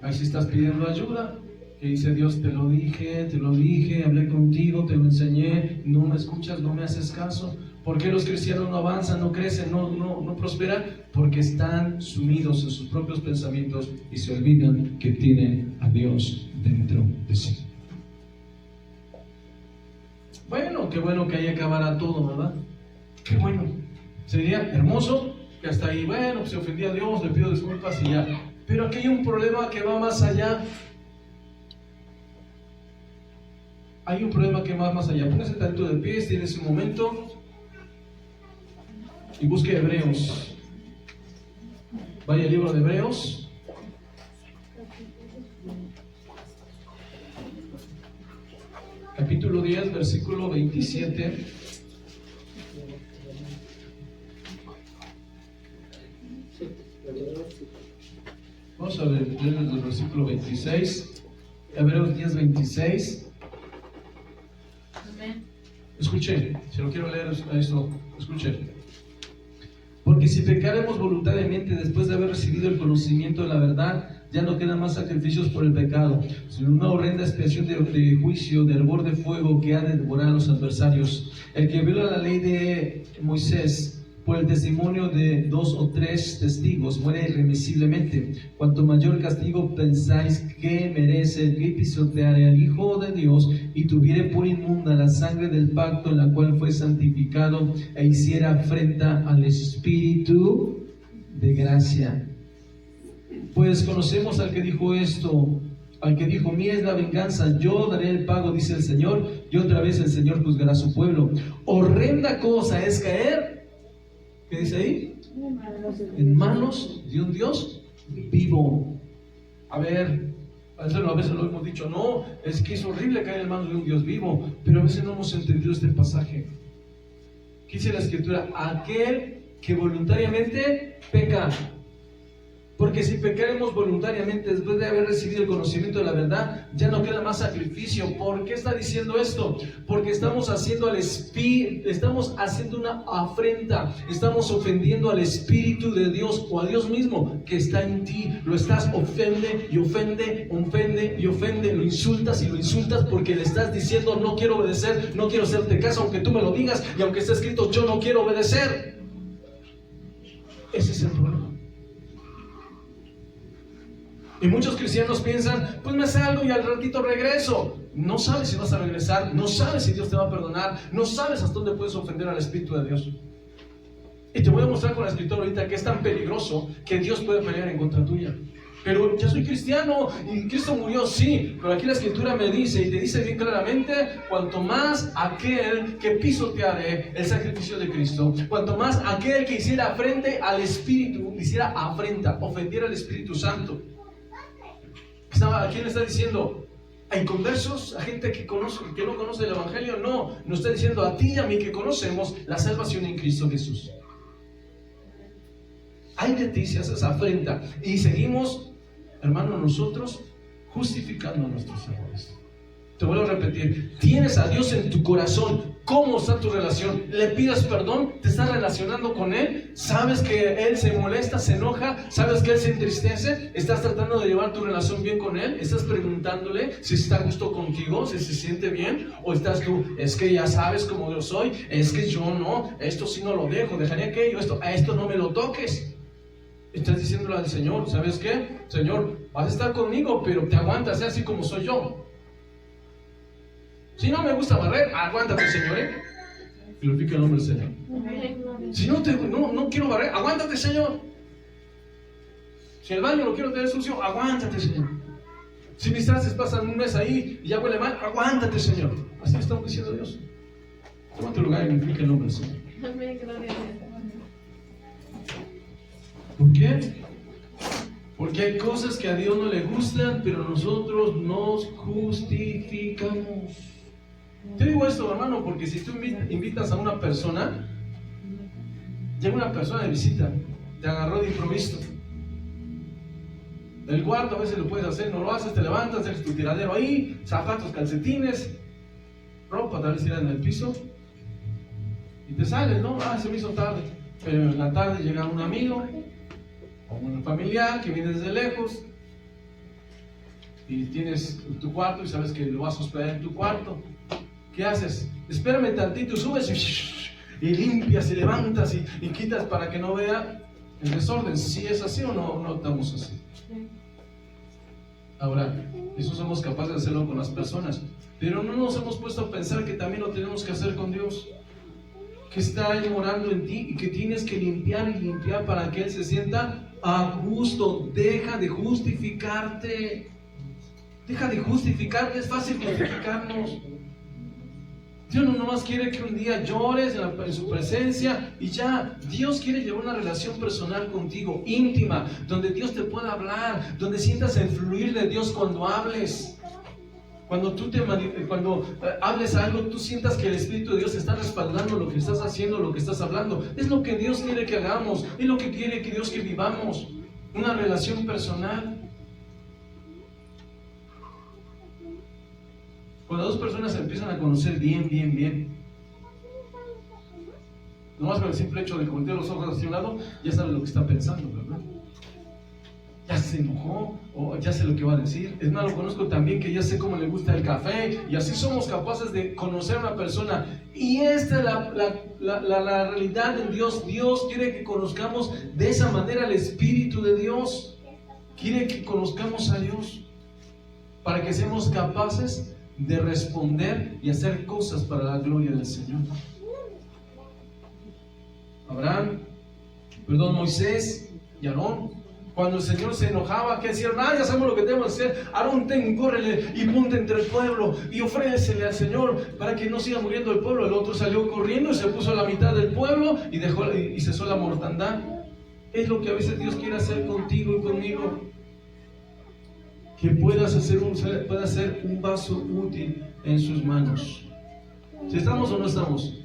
ahí sí estás pidiendo ayuda. Que dice Dios, te lo dije, hablé contigo, te lo enseñé, no me escuchas, no me haces caso. ¿Por qué los cristianos no avanzan, no crecen, no prosperan? Porque están sumidos en sus propios pensamientos y se olvidan que tienen a Dios dentro de sí. Bueno, qué bueno que ahí acabara todo, ¿verdad? Qué bueno. Sería hermoso que hasta ahí, bueno, pues se ofendía a Dios, le pido disculpas y ya. Pero aquí hay un problema que va más allá. Hay un problema que va más allá. Póngase tanto de pie, en ese momento, y busque Hebreos. Vaya al libro de Hebreos. Capítulo 10, versículo 27. Vamos a ver desde el versículo 26. Hebreos 10, 26. Amén. Escuche, si lo quiero leer esto, escuche. Porque si pecaremos voluntariamente después de haber recibido el conocimiento de la verdad, ya no quedan más sacrificios por el pecado, sino una horrenda expiación de juicio, de hervor de fuego que ha de devorar a los adversarios. El que viola la ley de Moisés por el testimonio de 2 o 3 testigos muere irremisiblemente. Cuanto mayor castigo pensáis que merece el que pisoteare al Hijo de Dios y tuviere por inmunda la sangre del pacto en la cual fue santificado e hiciera afrenta al Espíritu de gracia. Pues conocemos al que dijo esto, al que dijo, mía es la venganza, yo daré el pago, dice el Señor, y otra vez el Señor juzgará a su pueblo. Horrenda cosa es caer, ¿qué dice ahí? En manos de un Dios vivo. A ver, a veces lo hemos dicho, no, es que es horrible caer en manos de un Dios vivo, pero a veces no hemos entendido este pasaje. ¿Qué dice la Escritura? Aquel que voluntariamente peca. Porque si pecaremos voluntariamente después de haber recibido el conocimiento de la verdad, ya no queda más sacrificio. ¿Por qué está diciendo esto? Porque estamos haciendo al Espíritu, estamos haciendo una afrenta, estamos ofendiendo al Espíritu de Dios o a Dios mismo que está en ti. Lo estás ofende y ofende, ofende y ofende, lo insultas y lo insultas porque le estás diciendo no quiero obedecer, no quiero hacerte caso aunque tú me lo digas y aunque esté escrito yo no quiero obedecer. Ese es el problema. Y muchos cristianos piensan, pues me salgo y al ratito regreso. No sabes si vas a regresar, no sabes si Dios te va a perdonar, no sabes hasta dónde puedes ofender al Espíritu de Dios. Y te voy a mostrar con la Escritura ahorita que es tan peligroso que Dios puede pelear en contra tuya. Pero ya soy cristiano y Cristo murió, sí, pero aquí la Escritura me dice y te dice bien claramente, cuanto más aquel que pisoteare el sacrificio de Cristo, cuanto más aquel que hiciera frente al Espíritu, hiciera afrenta, ofendiera al Espíritu Santo. ¿A quién le está diciendo? ¿A inconversos? ¿A gente que no conoce el Evangelio? No, nos está diciendo a ti y a mí que conocemos la salvación en Cristo Jesús. Hay de ti si haces afrenta y seguimos, hermano, nosotros justificando nuestros errores. Te vuelvo a repetir, tienes a Dios en tu corazón. ¿Cómo está tu relación? ¿Le pidas perdón? ¿Te estás relacionando con Él? ¿Sabes que Él se molesta, se enoja? ¿Sabes que Él se entristece? ¿Estás tratando de llevar tu relación bien con Él? ¿Estás preguntándole si está a gusto contigo, si se siente bien? ¿O estás tú, es que ya sabes cómo yo soy, es que yo no, esto sí no lo dejo, dejaría aquello, a esto no me lo toques? Estás diciéndole al Señor, ¿sabes qué? Señor, vas a estar conmigo, pero te aguantas así como soy yo. Si no me gusta barrer, aguántate, Señor, ¿eh? Glorifica el nombre del Señor. Si no quiero barrer, aguántate, Señor. Si el baño lo quiero tener sucio, aguántate, Señor. Si mis trastes pasan un mes ahí y ya huele mal, aguántate, Señor. Así le estamos diciendo a Dios. Toma tu lugar y glorifica el nombre del Señor. Amén, gloria a Dios. ¿Por qué? Porque hay cosas que a Dios no le gustan, pero nosotros nos justificamos. Te digo esto, hermano, porque si tú invitas a una persona, llega una persona de visita, te agarró de improviso. El cuarto a veces lo puedes hacer, no lo haces, te levantas, dejas tu tiradero ahí, zapatos, calcetines, ropa tal vez tirada en el piso, y te sales, ¿no? Se me hizo tarde. Pero en la tarde llega un amigo o un familiar que viene desde lejos y tienes tu cuarto y sabes que lo vas a hospedar en tu cuarto. ¿Qué haces? Espérame tantito, subes y limpias y levantas y quitas para que no vea el desorden. Si es así o no estamos así. Ahora, eso somos capaces de hacerlo con las personas, pero no nos hemos puesto a pensar que también lo tenemos que hacer con Dios, que está Él morando en ti y que tienes que limpiar y limpiar para que Él se sienta a gusto. Deja de justificarte. Deja de justificarte, es fácil justificarnos. Dios no nomás quiere que un día llores en su presencia y ya. Dios quiere llevar una relación personal contigo, íntima, donde Dios te pueda hablar, donde sientas el fluir de Dios cuando hables. Cuando hables algo, tú sientas que el Espíritu de Dios está respaldando lo que estás haciendo, lo que estás hablando. Es lo que Dios quiere que hagamos, es lo que quiere que Dios que vivamos. Una relación personal. Cuando dos personas se empiezan a conocer bien, nomás con el simple hecho de voltear los ojos hacia un lado, ya sabe lo que está pensando, ¿verdad? Ya se enojó, o ya sé lo que va a decir. Es más, lo conozco también, que ya sé cómo le gusta el café, y así somos capaces de conocer a una persona. Y esta es la realidad en Dios. Dios quiere que conozcamos de esa manera al Espíritu de Dios. Quiere que conozcamos a Dios para que seamos capaces de responder y hacer cosas para la gloria del Señor. Moisés y Aarón, cuando el Señor se enojaba, ¿qué decían? Ya sabemos lo que tenemos que hacer. Aarón, córrele y ponte entre el pueblo y ofrécele al Señor para que no siga muriendo el pueblo. El otro salió corriendo y se puso a la mitad del pueblo y cesó la mortandad. Es lo que a veces Dios quiere hacer contigo y conmigo. Que puedas ser un vaso útil en sus manos. ¿Si estamos o no estamos?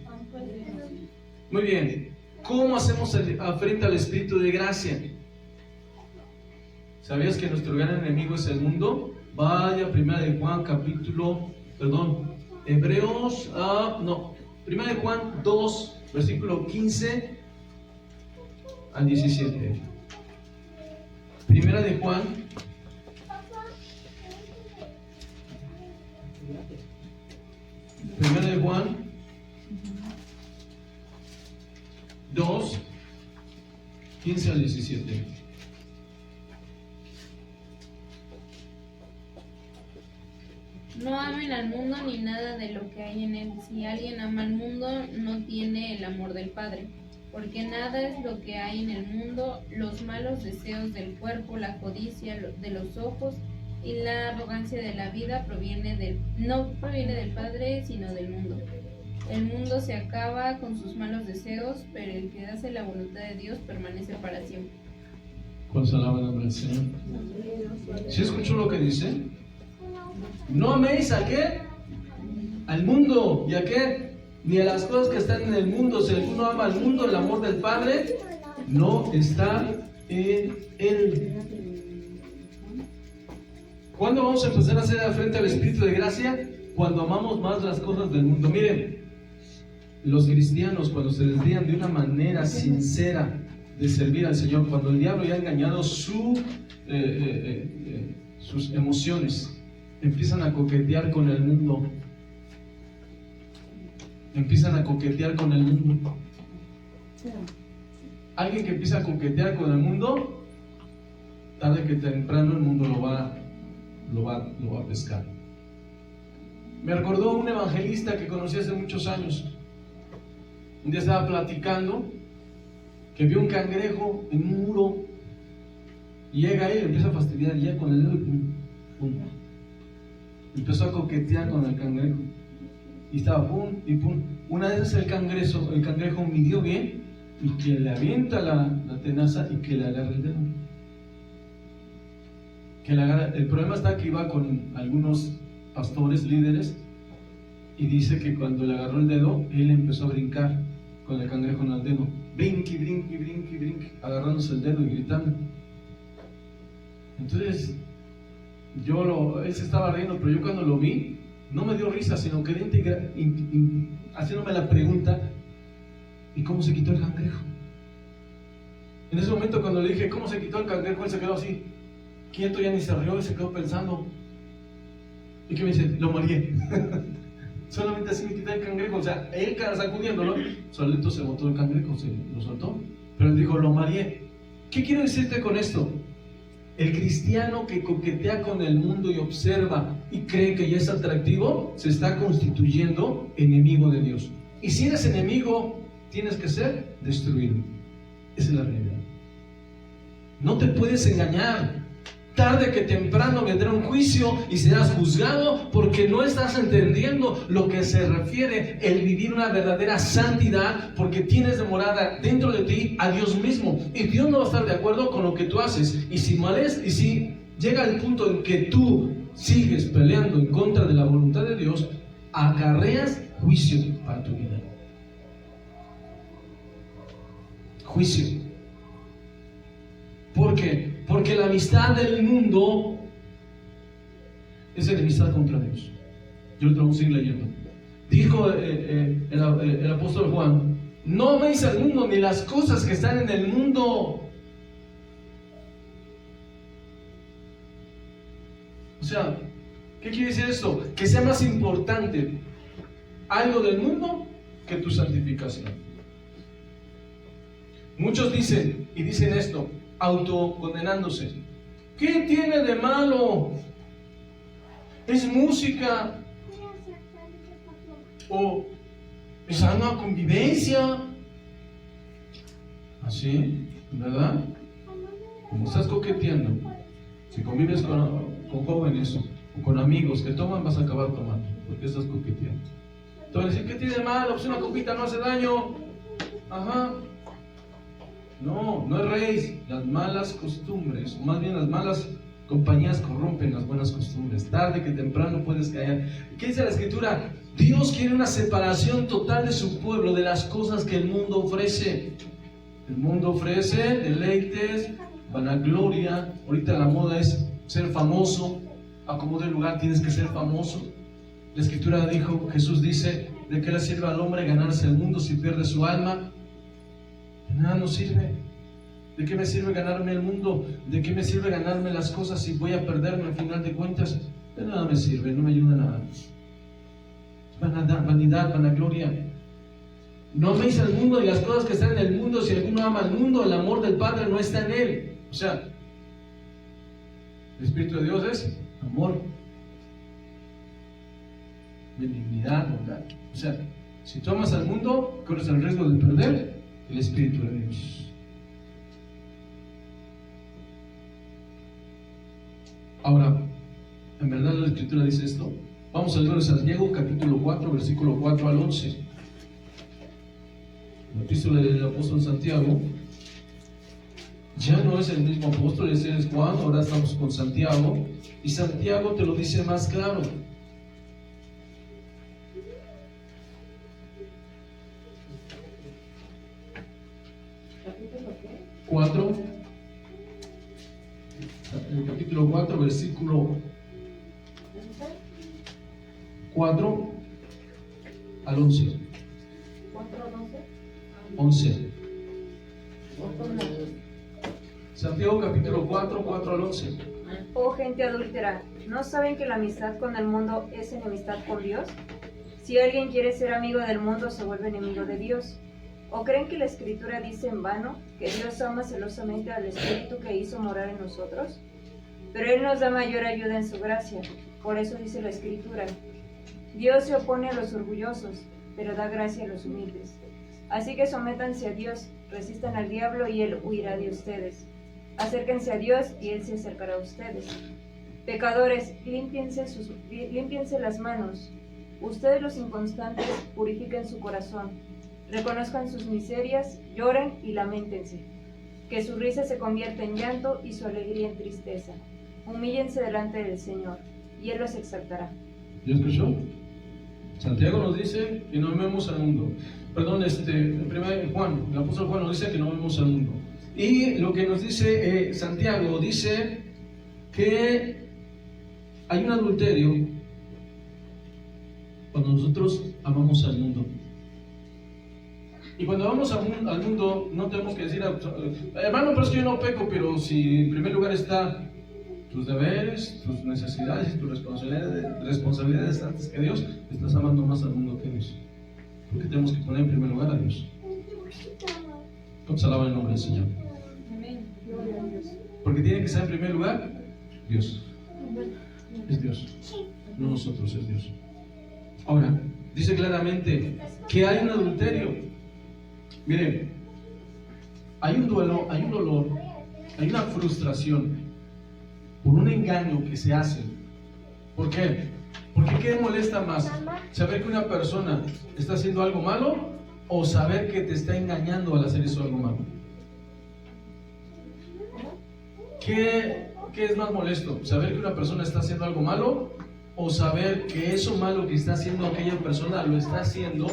Muy bien. ¿Cómo hacemos frente al Espíritu de gracia? ¿Sabías que nuestro gran enemigo es el mundo? Vaya, Primera de Juan Primera de Juan 2, versículo 15 al 17. Primera de Juan 2, 15 al 17. No amen al mundo ni nada de lo que hay en él. Si alguien ama al mundo, no tiene el amor del Padre. Porque nada es lo que hay en el mundo, los malos deseos del cuerpo, la codicia de los ojos y la arrogancia de la vida no proviene del Padre, sino del mundo. El mundo se acaba con sus malos deseos, pero el que hace la voluntad de Dios permanece para siempre. ¿Cuántos alaban el nombre del Señor? ¿Sí escuchó lo que dice? No améis a qué? Al mundo. ¿Y a qué? Ni a las cosas que están en el mundo. Si alguno ama al mundo, el amor del Padre no está en él. ¿Cuándo vamos a empezar a hacer frente al Espíritu de gracia? Cuando amamos más las cosas del mundo. Miren, los cristianos, cuando se desvían de una manera sincera de servir al Señor, cuando el diablo ya ha engañado sus emociones, empiezan a coquetear con el mundo. Empiezan a coquetear con el mundo. Alguien que empieza a coquetear con el mundo, tarde que temprano el mundo lo va a pescar. Me recordó un evangelista que conocí hace muchos años. Un día estaba platicando que vio un cangrejo en un muro y llega ahí y empieza a fastidiar ya con el dedo y pum, pum. Empezó a coquetear con el cangrejo y estaba pum y pum. Una vez el cangrejo midió bien y que le avienta la tenaza y que le agarra el dedo. El problema está que iba con algunos pastores, líderes, y dice que cuando le agarró el dedo, él empezó a brincar con el cangrejo en el dedo, brinque, brinque, brinque, brinque, agarrándose el dedo y gritando. Entonces, él se estaba riendo, pero yo cuando lo vi, no me dio risa, sino que haciéndome la pregunta, ¿y cómo se quitó el cangrejo? En ese momento cuando le dije, ¿cómo se quitó el cangrejo? Él se quedó así, quieto, ya ni se rió y se quedó pensando. ¿Y qué me dice? Lo mareé. Solamente así me quité el cangrejo. O sea, él sacudiéndolo, solito se botó el cangrejo, se lo soltó. Pero él dijo, lo mareé. ¿Qué quiero decirte con esto? El cristiano que coquetea con el mundo y observa y cree que ya es atractivo, se está constituyendo enemigo de Dios. Y si eres enemigo, tienes que ser destruido. Esa es la realidad. No te puedes engañar. Tarde que temprano vendrá un juicio y serás juzgado porque no estás entendiendo lo que se refiere el vivir una verdadera santidad, porque tienes de morada dentro de ti a Dios mismo y Dios no va a estar de acuerdo con lo que tú haces. Y si llega el punto en que tú sigues peleando en contra de la voluntad de Dios, acarreas juicio para tu vida. Juicio. ¿Por qué? Porque la amistad del mundo es enemistad contra Dios. Yo lo tengo que seguir leyendo. Dijo el apóstol Juan, no améis al mundo ni las cosas que están en el mundo. O sea, ¿qué quiere decir esto? Que sea más importante algo del mundo que tu santificación. Muchos dicen esto, autocondenándose. ¿Qué tiene de malo? Es música. O es sana convivencia. Así, ¿verdad? Como estás coqueteando, si convives con jóvenes o con amigos que toman, vas a acabar tomando, porque estás coqueteando. Entonces, ¿qué tiene de malo? Pues una copita no hace daño. Ajá. No erréis las malas costumbres, o más bien las malas compañías corrompen las buenas costumbres. Tarde que temprano puedes caer. ¿Qué dice la Escritura? Dios quiere una separación total de su pueblo, de las cosas que el mundo ofrece. El mundo ofrece deleites, vanagloria. Ahorita la moda es ser famoso. A como de lugar tienes que ser famoso. La Escritura dijo, Jesús dice, ¿de qué le sirve al hombre ganarse el mundo si pierde su alma? De nada nos sirve. ¿De qué me sirve ganarme el mundo? ¿De qué me sirve ganarme las cosas si voy a perderme al final de cuentas? De nada me sirve, no me ayuda nada. Vanidad, vanagloria. No améis al mundo y las cosas que están en el mundo. Si alguno ama al mundo, el amor del Padre no está en él. O sea, el Espíritu de Dios es amor. benignidad, bondad. O sea, si tú amas al mundo, corres el riesgo de perder el Espíritu de Dios. Ahora, ¿en verdad la Escritura dice esto? Vamos al libro de Santiago, capítulo 4, versículo 4 al 11. La epístola del apóstol Santiago. Ya no es el mismo apóstol, ese es Juan, ahora estamos con Santiago. Y Santiago te lo dice más claro. El capítulo 4, versículo 4 al 11. 11. Santiago capítulo 4, 4 al 11. Oh gente adúltera, ¿no saben que la amistad con el mundo es enemistad con Dios? Si alguien quiere ser amigo del mundo, se vuelve enemigo de Dios. ¿O creen que la Escritura dice en vano que Dios ama celosamente al Espíritu que hizo morar en nosotros? Pero Él nos da mayor ayuda en su gracia. Por eso dice la Escritura: Dios se opone a los orgullosos, pero da gracia a los humildes. Así que sométanse a Dios, resistan al diablo y Él huirá de ustedes. Acérquense a Dios y Él se acercará a ustedes. Pecadores, límpiense las manos. Ustedes los inconstantes, purifiquen su corazón. Reconozcan sus miserias, lloren y lamentense. Que su risa se convierta en llanto y su alegría en tristeza. Humíllense delante del Señor y Él los exaltará. ¿Ya escuchó? Santiago nos dice que no amemos al mundo. Perdón, Juan, el apóstol Juan nos dice que no amemos al mundo. Y lo que nos dice Santiago dice que hay un adulterio cuando nosotros amamos al mundo. Y cuando vamos al mundo, no tenemos que decir, hermano, pero es que yo no peco, pero si en primer lugar está tus deberes, tus necesidades y tus responsabilidades antes que Dios, estás amando más al mundo que a Dios. Porque tenemos que poner en primer lugar a Dios. ¿Cuántos alaban el nombre del Señor? Porque tiene que ser en primer lugar Dios. Es Dios, no nosotros, es Dios. Ahora, dice claramente que hay un adulterio. Miren, hay un duelo, hay un dolor, hay una frustración por un engaño que se hace. ¿Por qué? Porque ¿qué molesta más? ¿Saber que una persona está haciendo algo malo o saber que te está engañando al hacer eso algo malo? ¿Qué es más molesto? ¿Saber que una persona está haciendo algo malo o saber que eso malo que está haciendo aquella persona lo está haciendo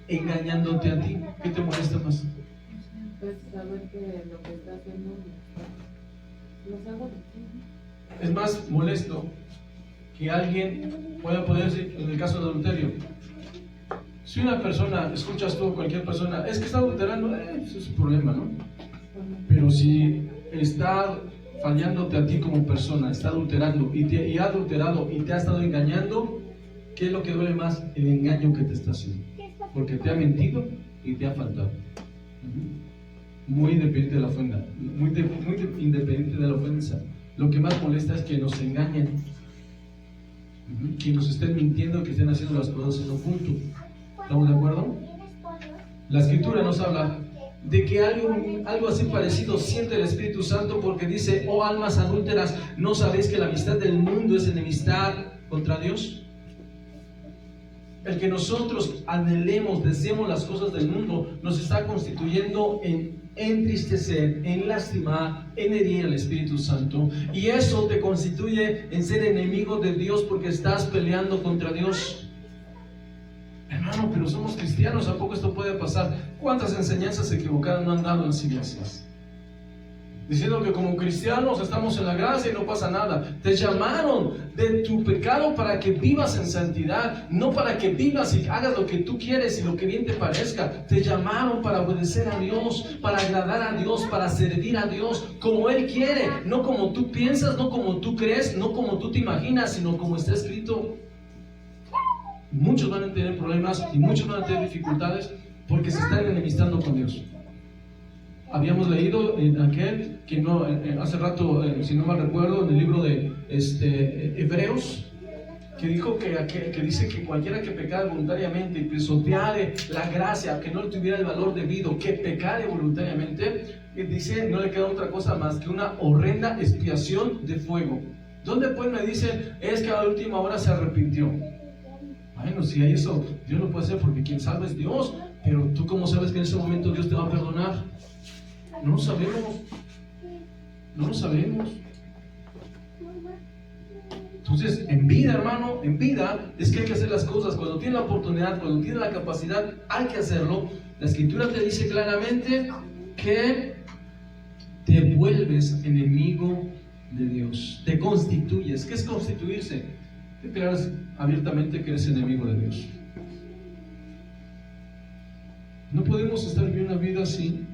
engañándote a ti? ¿Qué te molesta más? Pues saber que lo que está haciendo los hago. Es más molesto que alguien pueda poder decir, en el caso de adulterio, si una persona, escuchas tú, cualquier persona, es que está adulterando, eso es su problema, ¿no? Pero si está fallándote a ti como persona, está adulterando y ha adulterado y te ha estado engañando, ¿qué es lo que duele más? El engaño que te está haciendo, porque te ha mentido y te ha faltado. Muy independiente de la ofensa, muy independiente de la ofensa. Lo que más molesta es que nos engañen, que nos estén mintiendo, que estén haciendo las cosas en oculto. ¿Estamos de acuerdo? La Escritura nos habla de que algo así parecido siente el Espíritu Santo, porque dice: oh almas adúlteras, ¿no sabéis que la amistad del mundo es enemistad contra Dios? El que nosotros anhelemos, deseemos las cosas del mundo, nos está constituyendo en entristecer, en lastimar, en herir al Espíritu Santo, y eso te constituye en ser enemigo de Dios, porque estás peleando contra Dios. Hermano, pero somos cristianos, ¿a poco esto puede pasar? ¿Cuántas enseñanzas equivocadas no han dado en las iglesias? Diciendo que como cristianos estamos en la gracia y no pasa nada. Te llamaron de tu pecado para que vivas en santidad, no para que vivas y hagas lo que tú quieres y lo que bien te parezca. Te llamaron para obedecer a Dios, para agradar a Dios, para servir a Dios como Él quiere, no como tú piensas, no como tú crees, no como tú te imaginas, sino como está escrito. Muchos van a tener problemas y muchos van a tener dificultades porque se están enemistando con Dios. Habíamos leído en aquel que hace rato, si no mal recuerdo, en el libro de Hebreos, que dijo que dice que cualquiera que pecare voluntariamente y pisoteare la gracia, que no tuviera el valor debido, que pecare voluntariamente, dice, no le queda otra cosa más que una horrenda expiación de fuego. ¿Dónde pues me dicen es que a la última hora se arrepintió? Bueno, si hay eso, Dios lo puede hacer porque quien salva es Dios, pero tú cómo sabes que en ese momento Dios te va a perdonar? No lo sabemos, no lo sabemos. Entonces, en vida, hermano, en vida es que hay que hacer las cosas. Cuando tienes la oportunidad, cuando tienes la capacidad, hay que hacerlo. La Escritura te dice claramente que te vuelves enemigo de Dios, te constituyes. ¿Qué es constituirse? Declaras abiertamente que eres enemigo de Dios. No podemos estar viviendo una vida así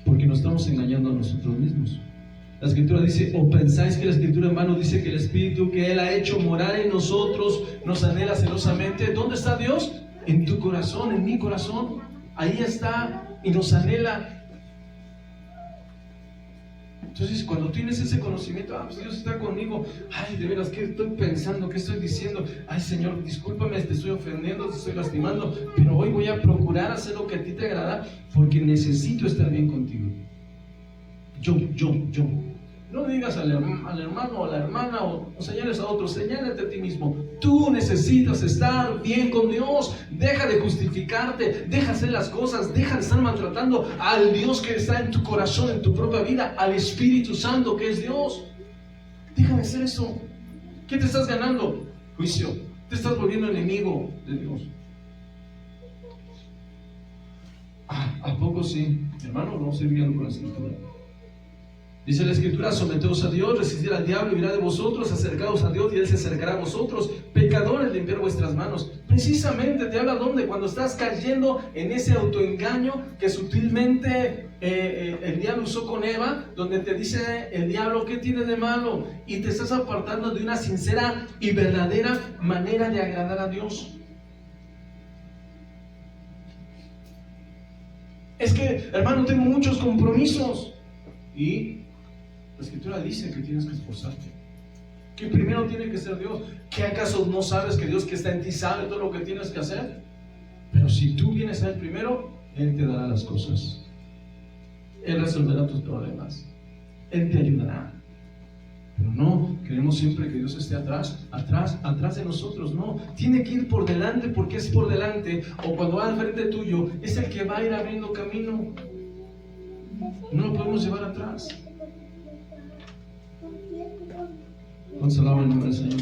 porque nos estamos engañando a nosotros mismos. La Escritura dice, o pensáis que la Escritura, hermano, dice que el Espíritu que Él ha hecho morar en nosotros nos anhela celosamente. ¿Dónde está Dios? En tu corazón, en mi corazón. Ahí está y nos anhela. Entonces, cuando tienes ese conocimiento, pues Dios está conmigo. Ay, de veras, ¿qué estoy pensando? ¿Qué estoy diciendo? Ay, Señor, discúlpame, te estoy ofendiendo, te estoy lastimando, pero hoy voy a procurar hacer lo que a ti te agrada porque necesito estar bien contigo. Yo. No digas al hermano o a la hermana o señales a otros, señálate a ti mismo. Tú necesitas estar bien con Dios. Deja de justificarte, deja de hacer las cosas, deja de estar maltratando al Dios que está en tu corazón, en tu propia vida, al Espíritu Santo que es Dios. Deja de hacer eso. ¿Qué te estás ganando? Juicio. Te estás volviendo enemigo de Dios. ¿A poco sí? Hermano, no estoy viendo con la Escritura. Dice la Escritura, someteos a Dios, resistir al diablo y huirá de vosotros, acercaos a Dios y Él se acercará a vosotros. Pecadores, limpiar vuestras manos. Precisamente te habla donde, cuando estás cayendo en ese autoengaño que sutilmente el diablo usó con Eva, donde te dice el diablo, ¿qué tiene de malo? Y te estás apartando de una sincera y verdadera manera de agradar a Dios. Es que, hermano, tengo muchos compromisos. Y la Escritura dice que tienes que esforzarte, que primero tiene que ser Dios. ¿Qué acaso no sabes que Dios que está en ti sabe todo lo que tienes que hacer? Pero si tú vienes a Él primero, Él te dará las cosas, Él resolverá tus problemas, Él te ayudará. Pero no, queremos siempre que Dios esté atrás de nosotros. No, tiene que ir por delante, porque es por delante, o cuando va al frente tuyo, es el que va a ir abriendo camino. No lo podemos llevar atrás. Consolado el nombre del Señor.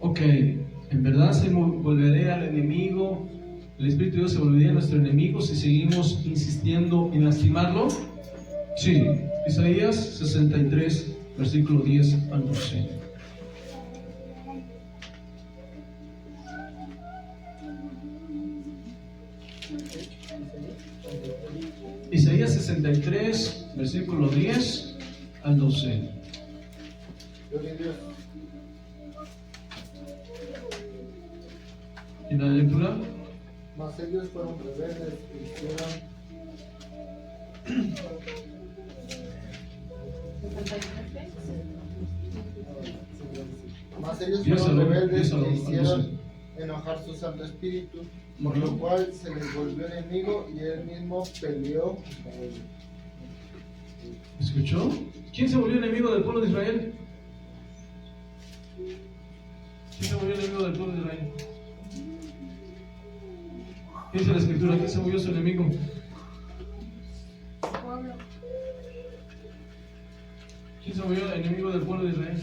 Ok, en verdad se volveré al enemigo. El Espíritu de Dios se volvería a nuestro enemigo si seguimos insistiendo en lastimarlo. Sí, Isaías 63, versículo 10 al 12. Isaías 63, versículo 10 al 12. ¿Y la lectura? Mas ellos fueron rebeldes y hicieron enojar su Santo Espíritu, por lo cual se les volvió enemigo y él mismo peleó con ellos. ¿Escuchó? ¿Quién se volvió enemigo del pueblo de Israel? ¿Quién se volvió enemigo del pueblo de Israel? ¿Qué dice la Escritura? ¿Quién se volvió su enemigo? ¿Quién se volvió enemigo del pueblo de Israel?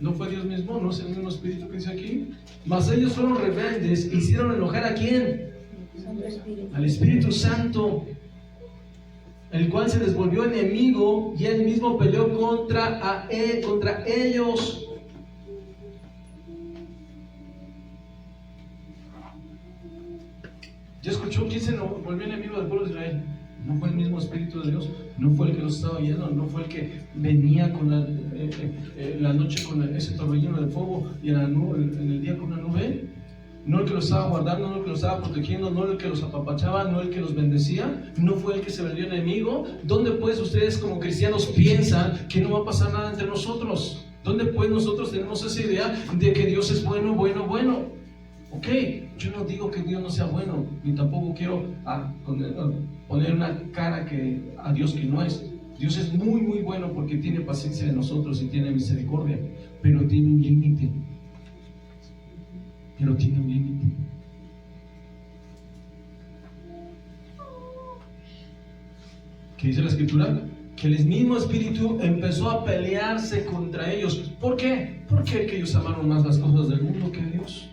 ¿No fue Dios mismo? ¿No es el mismo Espíritu que dice aquí? Mas ellos fueron rebeldes, hicieron enojar ¿a quién? Al Espíritu Santo, el cual se les volvió enemigo y él mismo peleó contra ellos. ¿Ya escuchó quién se volvió enemigo del pueblo de Israel? ¿No fue el mismo Espíritu de Dios? ¿No fue el que los estaba guiando? ¿No fue el que venía con la noche con ese torbellino de fuego y en el día con una nube? no el que los estaba guardando, no el que los estaba protegiendo, no el que los apapachaba, no el que los bendecía, no fue el que se volvió enemigo. ¿Dónde pues ustedes como cristianos piensan que no va a pasar nada entre nosotros? ¿Dónde pues nosotros tenemos esa idea de que Dios es bueno, bueno, bueno? Ok, yo no digo que Dios no sea bueno, ni tampoco quiero poner una cara a Dios que no es. Dios es muy, muy bueno porque tiene paciencia de nosotros y tiene misericordia, pero tiene un límite. Pero tiene un límite. ¿Qué dice la Escritura? Que el mismo Espíritu empezó a pelearse contra ellos. ¿Por qué? Porque ellos amaron más las cosas del mundo que a Dios.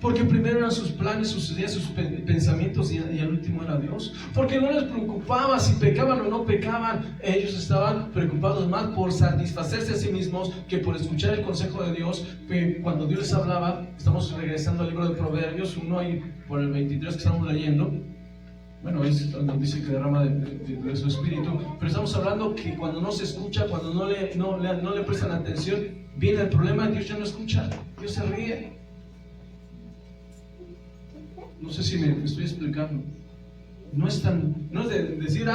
Porque primero eran sus planes, sus ideas, sus pensamientos y al último era Dios. Porque no les preocupaba si pecaban o no pecaban. Ellos estaban preocupados más por satisfacerse a sí mismos que por escuchar el consejo de Dios. Cuando Dios les hablaba, estamos regresando al libro de Proverbios 1 y por el 23 que estamos leyendo. Bueno, nos dice que derrama de su espíritu, pero estamos hablando que cuando no se escucha, cuando no le prestan atención, viene el problema, Dios ya no escucha, Dios se ríe. No sé si me estoy explicando. No es de decir,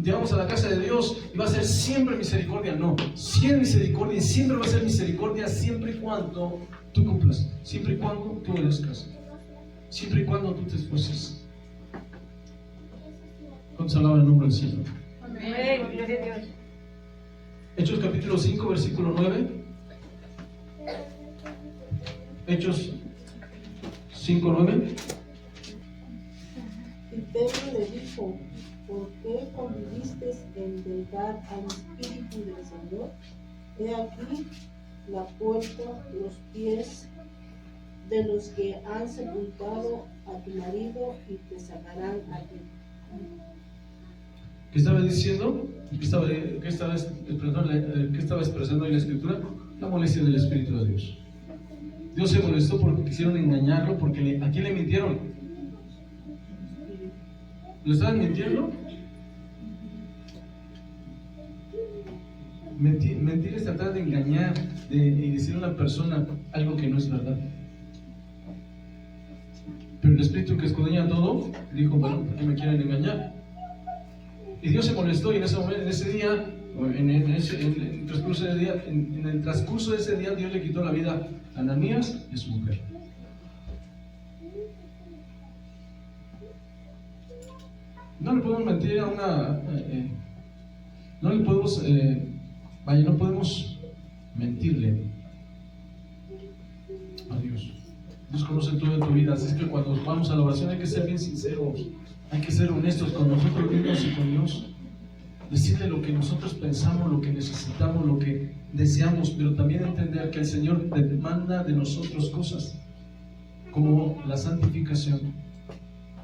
llegamos a la casa de Dios y va a ser siempre misericordia. No, siempre misericordia y siempre va a ser misericordia siempre y cuando tú cumplas, siempre y cuando tú obedezcas, siempre y cuando tú te esfuerces. ¿Cuántos alaban el nombre del Señor? Amén, gloria a Dios. Hechos capítulo 5, versículo 9. Hechos 5, 9. Y Pedro le dijo: ¿por qué conviviste en negar al Espíritu del Señor? He aquí la puerta, los pies de los que han sepultado a tu marido y te sacarán a ti. ¿Qué estaba diciendo? ¿Qué estaba expresando en la Escritura? La molestia del Espíritu de Dios. Dios se molestó porque quisieron engañarlo, porque ¿a quién le mintieron? ¿Lo estaban mintiendo? Mentir es tratar de engañar y decir a una persona algo que no es verdad. Pero el Espíritu que escudriña todo dijo: bueno, ¿por qué me quieren engañar? Y Dios se molestó, y en ese momento, en ese día, en el transcurso de ese día, Dios le quitó la vida a Ananías y a su mujer. No le podemos mentir a no podemos mentirle a Dios. Dios conoce todo de tu vida, así es que cuando vamos a la oración hay que ser bien sinceros, hay que ser honestos con nosotros mismos y con Dios. Decirle lo que nosotros pensamos, lo que necesitamos, lo que deseamos, pero también entender que el Señor demanda de nosotros cosas como la santificación.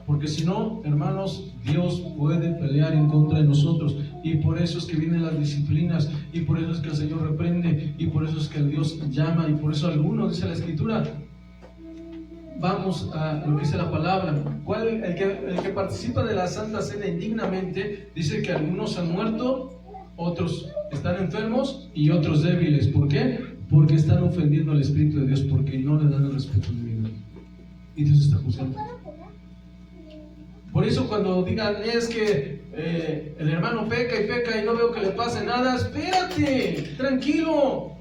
Porque si no, hermanos, Dios puede pelear en contra de nosotros, y por eso es que vienen las disciplinas, y por eso es que el Señor reprende, y por eso es que el Dios llama, y por eso algunos, dice la Escritura, vamos a lo que dice la palabra. El que participa de la Santa Cena indignamente, dice que algunos han muerto, otros están enfermos y otros débiles. ¿Por qué? Porque están ofendiendo al Espíritu de Dios, porque no le dan el respeto debido. Y Dios está juzgando. Por eso cuando digan, es que el hermano peca y no veo que le pase nada, espérate, tranquilo.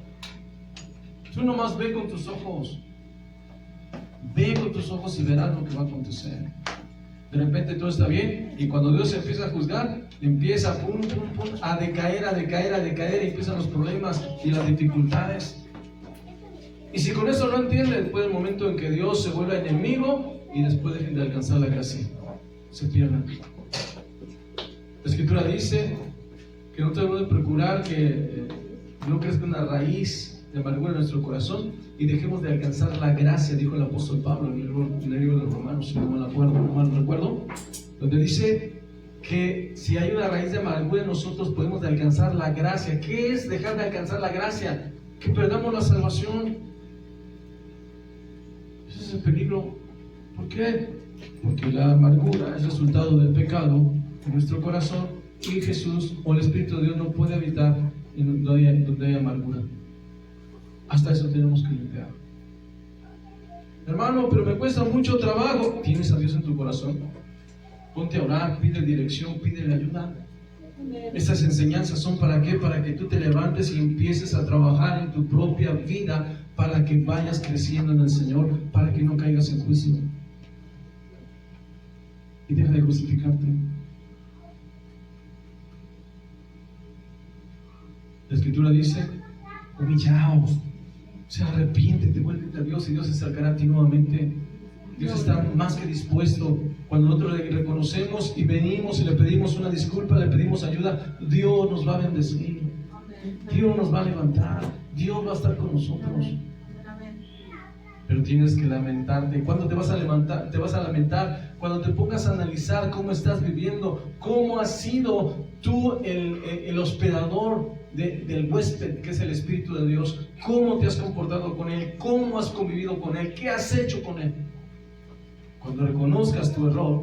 Tú nomás ve con tus ojos. Ve con tus ojos y verás lo que va a acontecer. De repente todo está bien, y cuando Dios empieza a juzgar, empieza a decaer, y empiezan los problemas y las dificultades. Y si con eso no entiende, después del momento en que Dios se vuelve enemigo y después dejen de alcanzar la gracia, se pierden. La Escritura dice que no tenemos de procurar que no crezca una raíz de amargura en nuestro corazón y dejemos de alcanzar la gracia, dijo el apóstol Pablo en el libro de los Romanos, si no mal recuerdo, donde dice que si hay una raíz de amargura en nosotros, podemos de alcanzar la gracia. ¿Qué es dejar de alcanzar la gracia? Que perdamos la salvación. Ese es el peligro. ¿Por qué? Porque la amargura es resultado del pecado en nuestro corazón, y Jesús o el Espíritu de Dios no puede habitar en donde hay amargura. Hasta eso tenemos que limpiar. Hermano, pero me cuesta mucho trabajo. ¿Tienes a Dios en tu corazón? Ponte a orar, pide dirección, pídele ayuda. Estas enseñanzas son ¿para qué? Para que tú te levantes y empieces a trabajar en tu propia vida, para que vayas creciendo en el Señor, para que no caigas en juicio. Y deja de justificarte. La Escritura dice: humillaos, arrepiéntete, vuélvete a Dios y Dios se acercará a ti nuevamente. Dios está más que dispuesto. Cuando nosotros le reconocemos y venimos y le pedimos una disculpa, le pedimos ayuda, Dios nos va a bendecir, Dios nos va a levantar, Dios va a estar con nosotros. Pero tienes que lamentarte. ¿Cuándo te vas a levantar? Te vas a lamentar cuando te pongas a analizar cómo estás viviendo, cómo has sido tú el hospedador del huésped, que es el Espíritu de Dios. Cómo te has comportado con Él, cómo has convivido con Él, qué has hecho con Él. Cuando reconozcas tu error,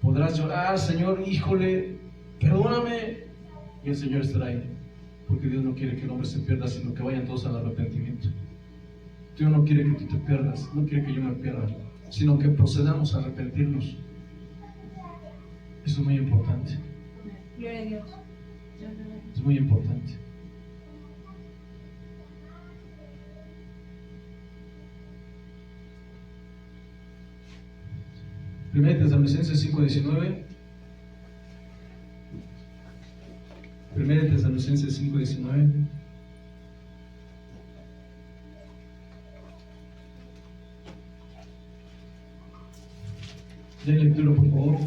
podrás llorar: Señor, híjole, perdóname. Y el Señor estará ahí, porque Dios no quiere que el hombre se pierda, sino que vayan todos al arrepentimiento. Dios no quiere que tú te pierdas, no quiere que yo me pierda, sino que procedamos a arrepentirnos. Eso es muy importante. Gloria a Dios. Es muy importante. Primera Tesalonicenses 5:19. Primera Tesalonicenses 5:19. Den lectura, por favor.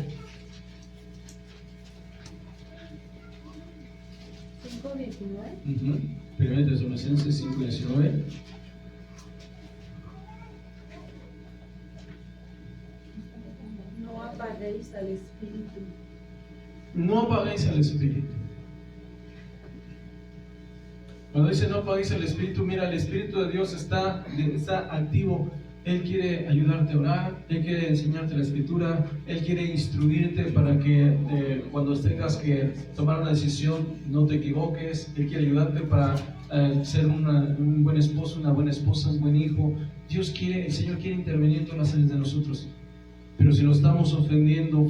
5:19. Primera Tesalonicenses 5:19. No apaguéis al Espíritu. No apaguéis al Espíritu. Cuando dice no apaguéis al Espíritu, mira, el Espíritu de Dios está activo. Él quiere ayudarte a orar, Él quiere enseñarte la Escritura, Él quiere instruirte para que cuando tengas que tomar una decisión no te equivoques. Él quiere ayudarte para ser un buen esposo, una buena esposa, un buen hijo. El Señor quiere intervenir en todas las áreas de nosotros. Pero si lo estamos ofendiendo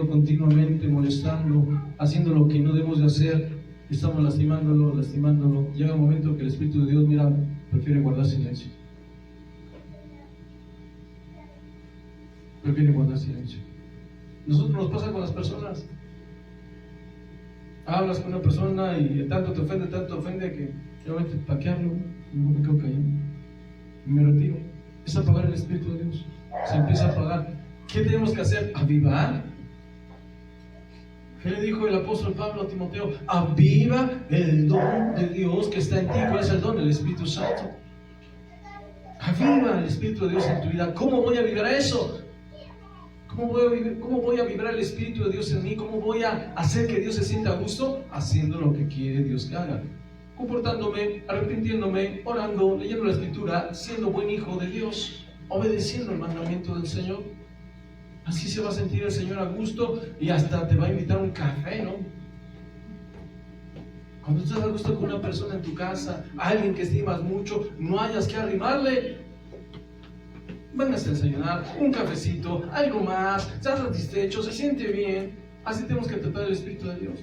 continuamente, molestando, haciendo lo que no debemos de hacer, estamos lastimándolo. Llega un momento que el Espíritu de Dios, mira, prefiere guardar silencio. Nosotros nos pasa con las personas. Hablas con una persona y tanto te ofende que realmente, ¿para qué hablo? No me quedo callado, me retiro. Es apagar el Espíritu de Dios. Se empieza a apagar. ¿Qué tenemos que hacer? Avivar. ¿Qué le dijo el apóstol Pablo a Timoteo? Aviva el don de Dios que está en ti. ¿Cuál es el don? El Espíritu Santo. Aviva el Espíritu de Dios en tu vida. ¿Cómo voy a avivar eso? ¿Cómo voy a vibrar el Espíritu de Dios en mí? ¿Cómo voy a hacer que Dios se sienta a gusto? Haciendo lo que quiere Dios que haga. Comportándome, arrepintiéndome, orando, leyendo la Escritura, siendo buen hijo de Dios, obedeciendo el mandamiento del Señor. Así se va a sentir el Señor a gusto y hasta te va a invitar a un café, ¿no? Cuando estás a gusto con una persona en tu casa, alguien que estimas mucho, no hayas que arrimarle. Vengas a desayunar, un cafecito, algo más, estás satisfecho, se siente bien. Así tenemos que tratar el Espíritu de Dios.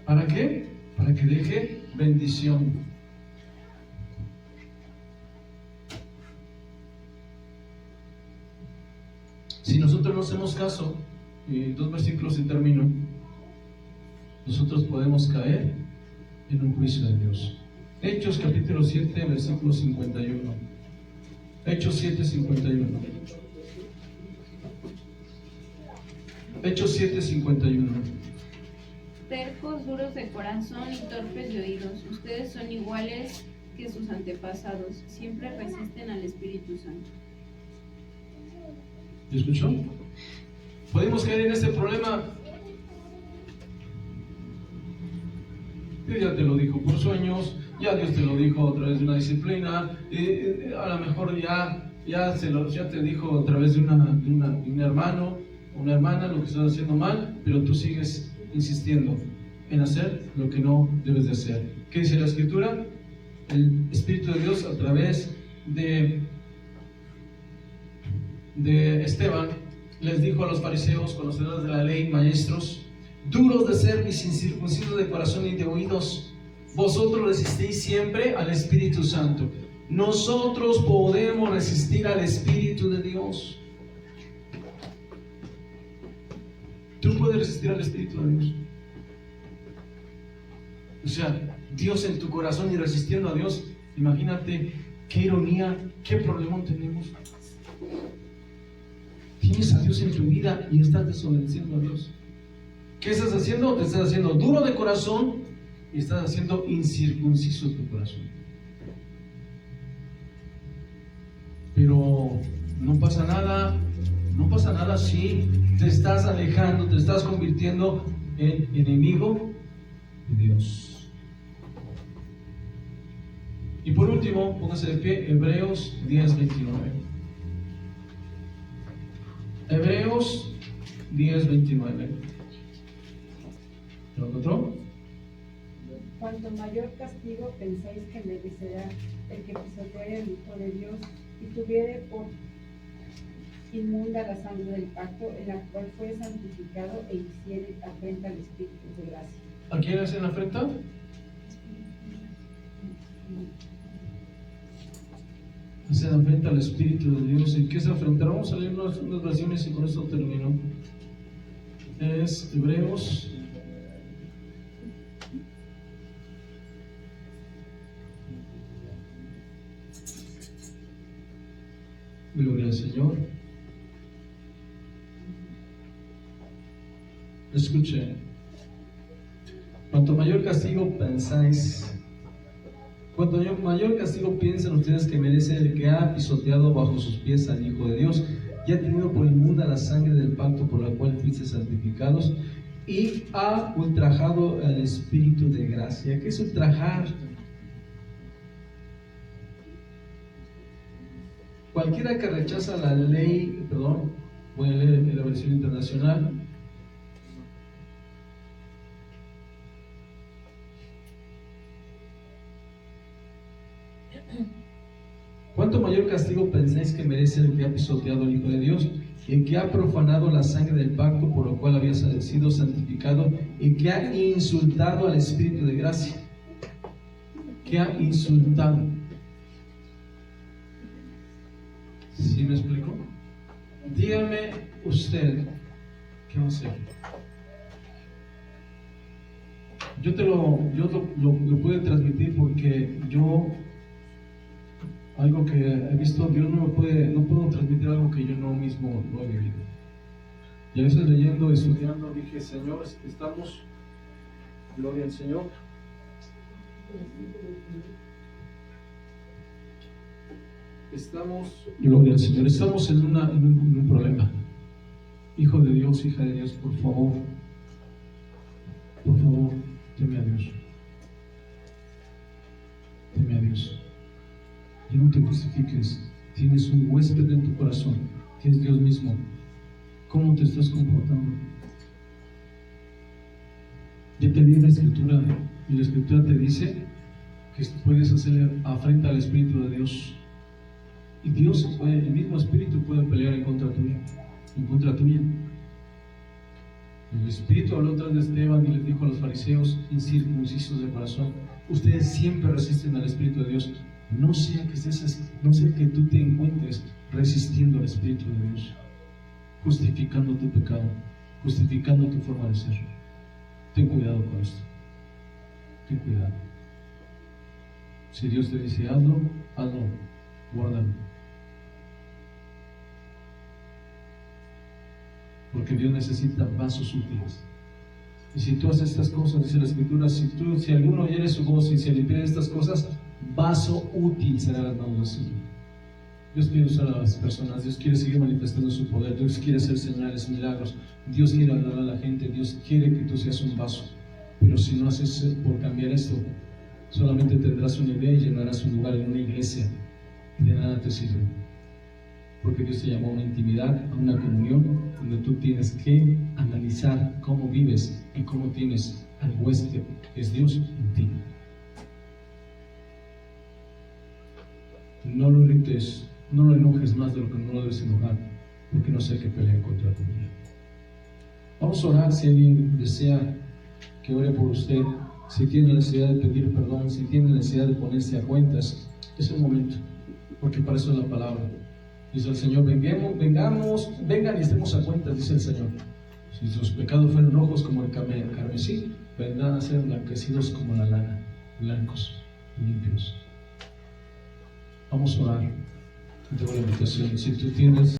¿Para qué? Para que deje bendición. Si nosotros no hacemos caso, y 2 versículos y termino, nosotros podemos caer en un juicio de Dios. Hechos capítulo 7, versículo 51. Hechos 7, 51. Hechos 7, 51. Tercos, duros de corazón y torpes de oídos, ustedes son iguales que sus antepasados, siempre resisten al Espíritu Santo. ¿Y escuchó? Podemos caer en este problema. Dios ya te lo dijo por sueños, ya Dios te lo dijo a través de una disciplina, a lo mejor ya te dijo a través de un hermano, una hermana, lo que estás haciendo mal, pero tú sigues insistiendo en hacer lo que no debes de hacer. ¿Qué dice la Escritura? el Espíritu de Dios a través de Esteban les dijo a los fariseos, conocedores de la ley, maestros, duros de cerviz, incircuncisos de corazón y de oídos, vosotros resistís siempre al Espíritu Santo. Nosotros podemos resistir al Espíritu de Dios. Tú puedes resistir al Espíritu de Dios. O sea, Dios en tu corazón y resistiendo a Dios. Imagínate qué ironía, qué problemón tenemos. Tienes a Dios en tu vida y estás desobedeciendo a Dios. ¿Qué estás haciendo? Te estás haciendo duro de corazón y estás haciendo incircunciso tu corazón. Pero no pasa nada si te estás alejando, te estás convirtiendo en enemigo de Dios. Y por último, póngase de pie, Hebreos 10:29. Hebreos 10:29. ¿Lo encontró? Cuanto mayor castigo pensáis que merecerá el que pisoteare el Hijo de Dios y tuviere por inmunda la sangre del pacto, en la cual fue santificado e hiciere afrenta al Espíritu de gracia. ¿A quién hacen afrenta? Hacen afrenta al Espíritu de Dios. ¿Y qué es afrentar? Vamos a leer unas versiones y con esto termino. Es Hebreos. Gloria al Señor. Escuchen. Cuanto mayor castigo pensáis, cuanto mayor castigo piensan ustedes que merece el que ha pisoteado bajo sus pies al Hijo de Dios y ha tenido por inmunda la sangre del pacto por la cual fuiste santificados y ha ultrajado al Espíritu de gracia. ¿Qué es ultrajar? Cualquiera que rechaza la ley, voy a leer en la versión internacional. ¿Cuánto mayor castigo pensáis que merece el que ha pisoteado al Hijo de Dios, el que ha profanado la sangre del pacto por lo cual había sido santificado, y que ha insultado al Espíritu de gracia? Que ha insultado. ¿Sí me explico? Dígame usted, ¿qué va a hacer? Yo lo puedo transmitir porque algo que he visto, Dios no puedo transmitir algo que yo no mismo no he vivido. Y a veces leyendo, estudiando, dije, Señor, estamos, gloria al Señor. Gloria al Señor, estamos en un problema. Hijo de Dios, hija de Dios, por favor, teme a Dios. Teme a Dios. Y no te justifiques. Tienes un huésped en tu corazón, que es Dios mismo. ¿Cómo te estás comportando? Ya te leí la Escritura, y la Escritura te dice que puedes hacerle afrenta al Espíritu de Dios. Y Dios, el mismo Espíritu puede pelear en contra tuya. El Espíritu habló tras de Esteban y les dijo a los fariseos incircuncisos de corazón: ustedes siempre resisten al Espíritu de Dios. No sea que tú te encuentres resistiendo al Espíritu de Dios, justificando tu pecado, justificando tu forma de ser. Ten cuidado con esto. Ten cuidado. Si Dios te dice hazlo, guárdalo. Porque Dios necesita vasos útiles. Y si tú haces estas cosas, dice la Escritura, si alguno oyere su voz y se le pide estas cosas, vaso útil será las manos del Señor. Dios quiere usar a las personas, Dios quiere seguir manifestando su poder, Dios quiere hacer señales, milagros, Dios quiere hablar a la gente, Dios quiere que tú seas un vaso. Pero si no haces por cambiar esto, solamente tendrás una idea y llenarás un lugar en una iglesia y de nada te sirve. Porque Dios te llamó a una intimidad, a una comunión, donde tú tienes que analizar cómo vives y cómo tienes al huésped, que es Dios, en ti. no lo irrites, no lo enojes más de lo que no lo debes enojar, porque no sé qué pelea contra tu vida. Vamos a orar. Si alguien desea que ore por usted, si tiene necesidad de pedir perdón, si tiene necesidad de ponerse a cuentas, es el momento, porque para eso es la palabra. Dice el Señor: vengan y estemos a cuentas, dice el Señor. Si sus pecados fueron rojos como el carmesí, vendrán a ser blanquecidos como la lana, blancos y limpios. Vamos a orar. Te doy la invitación. Si tú tienes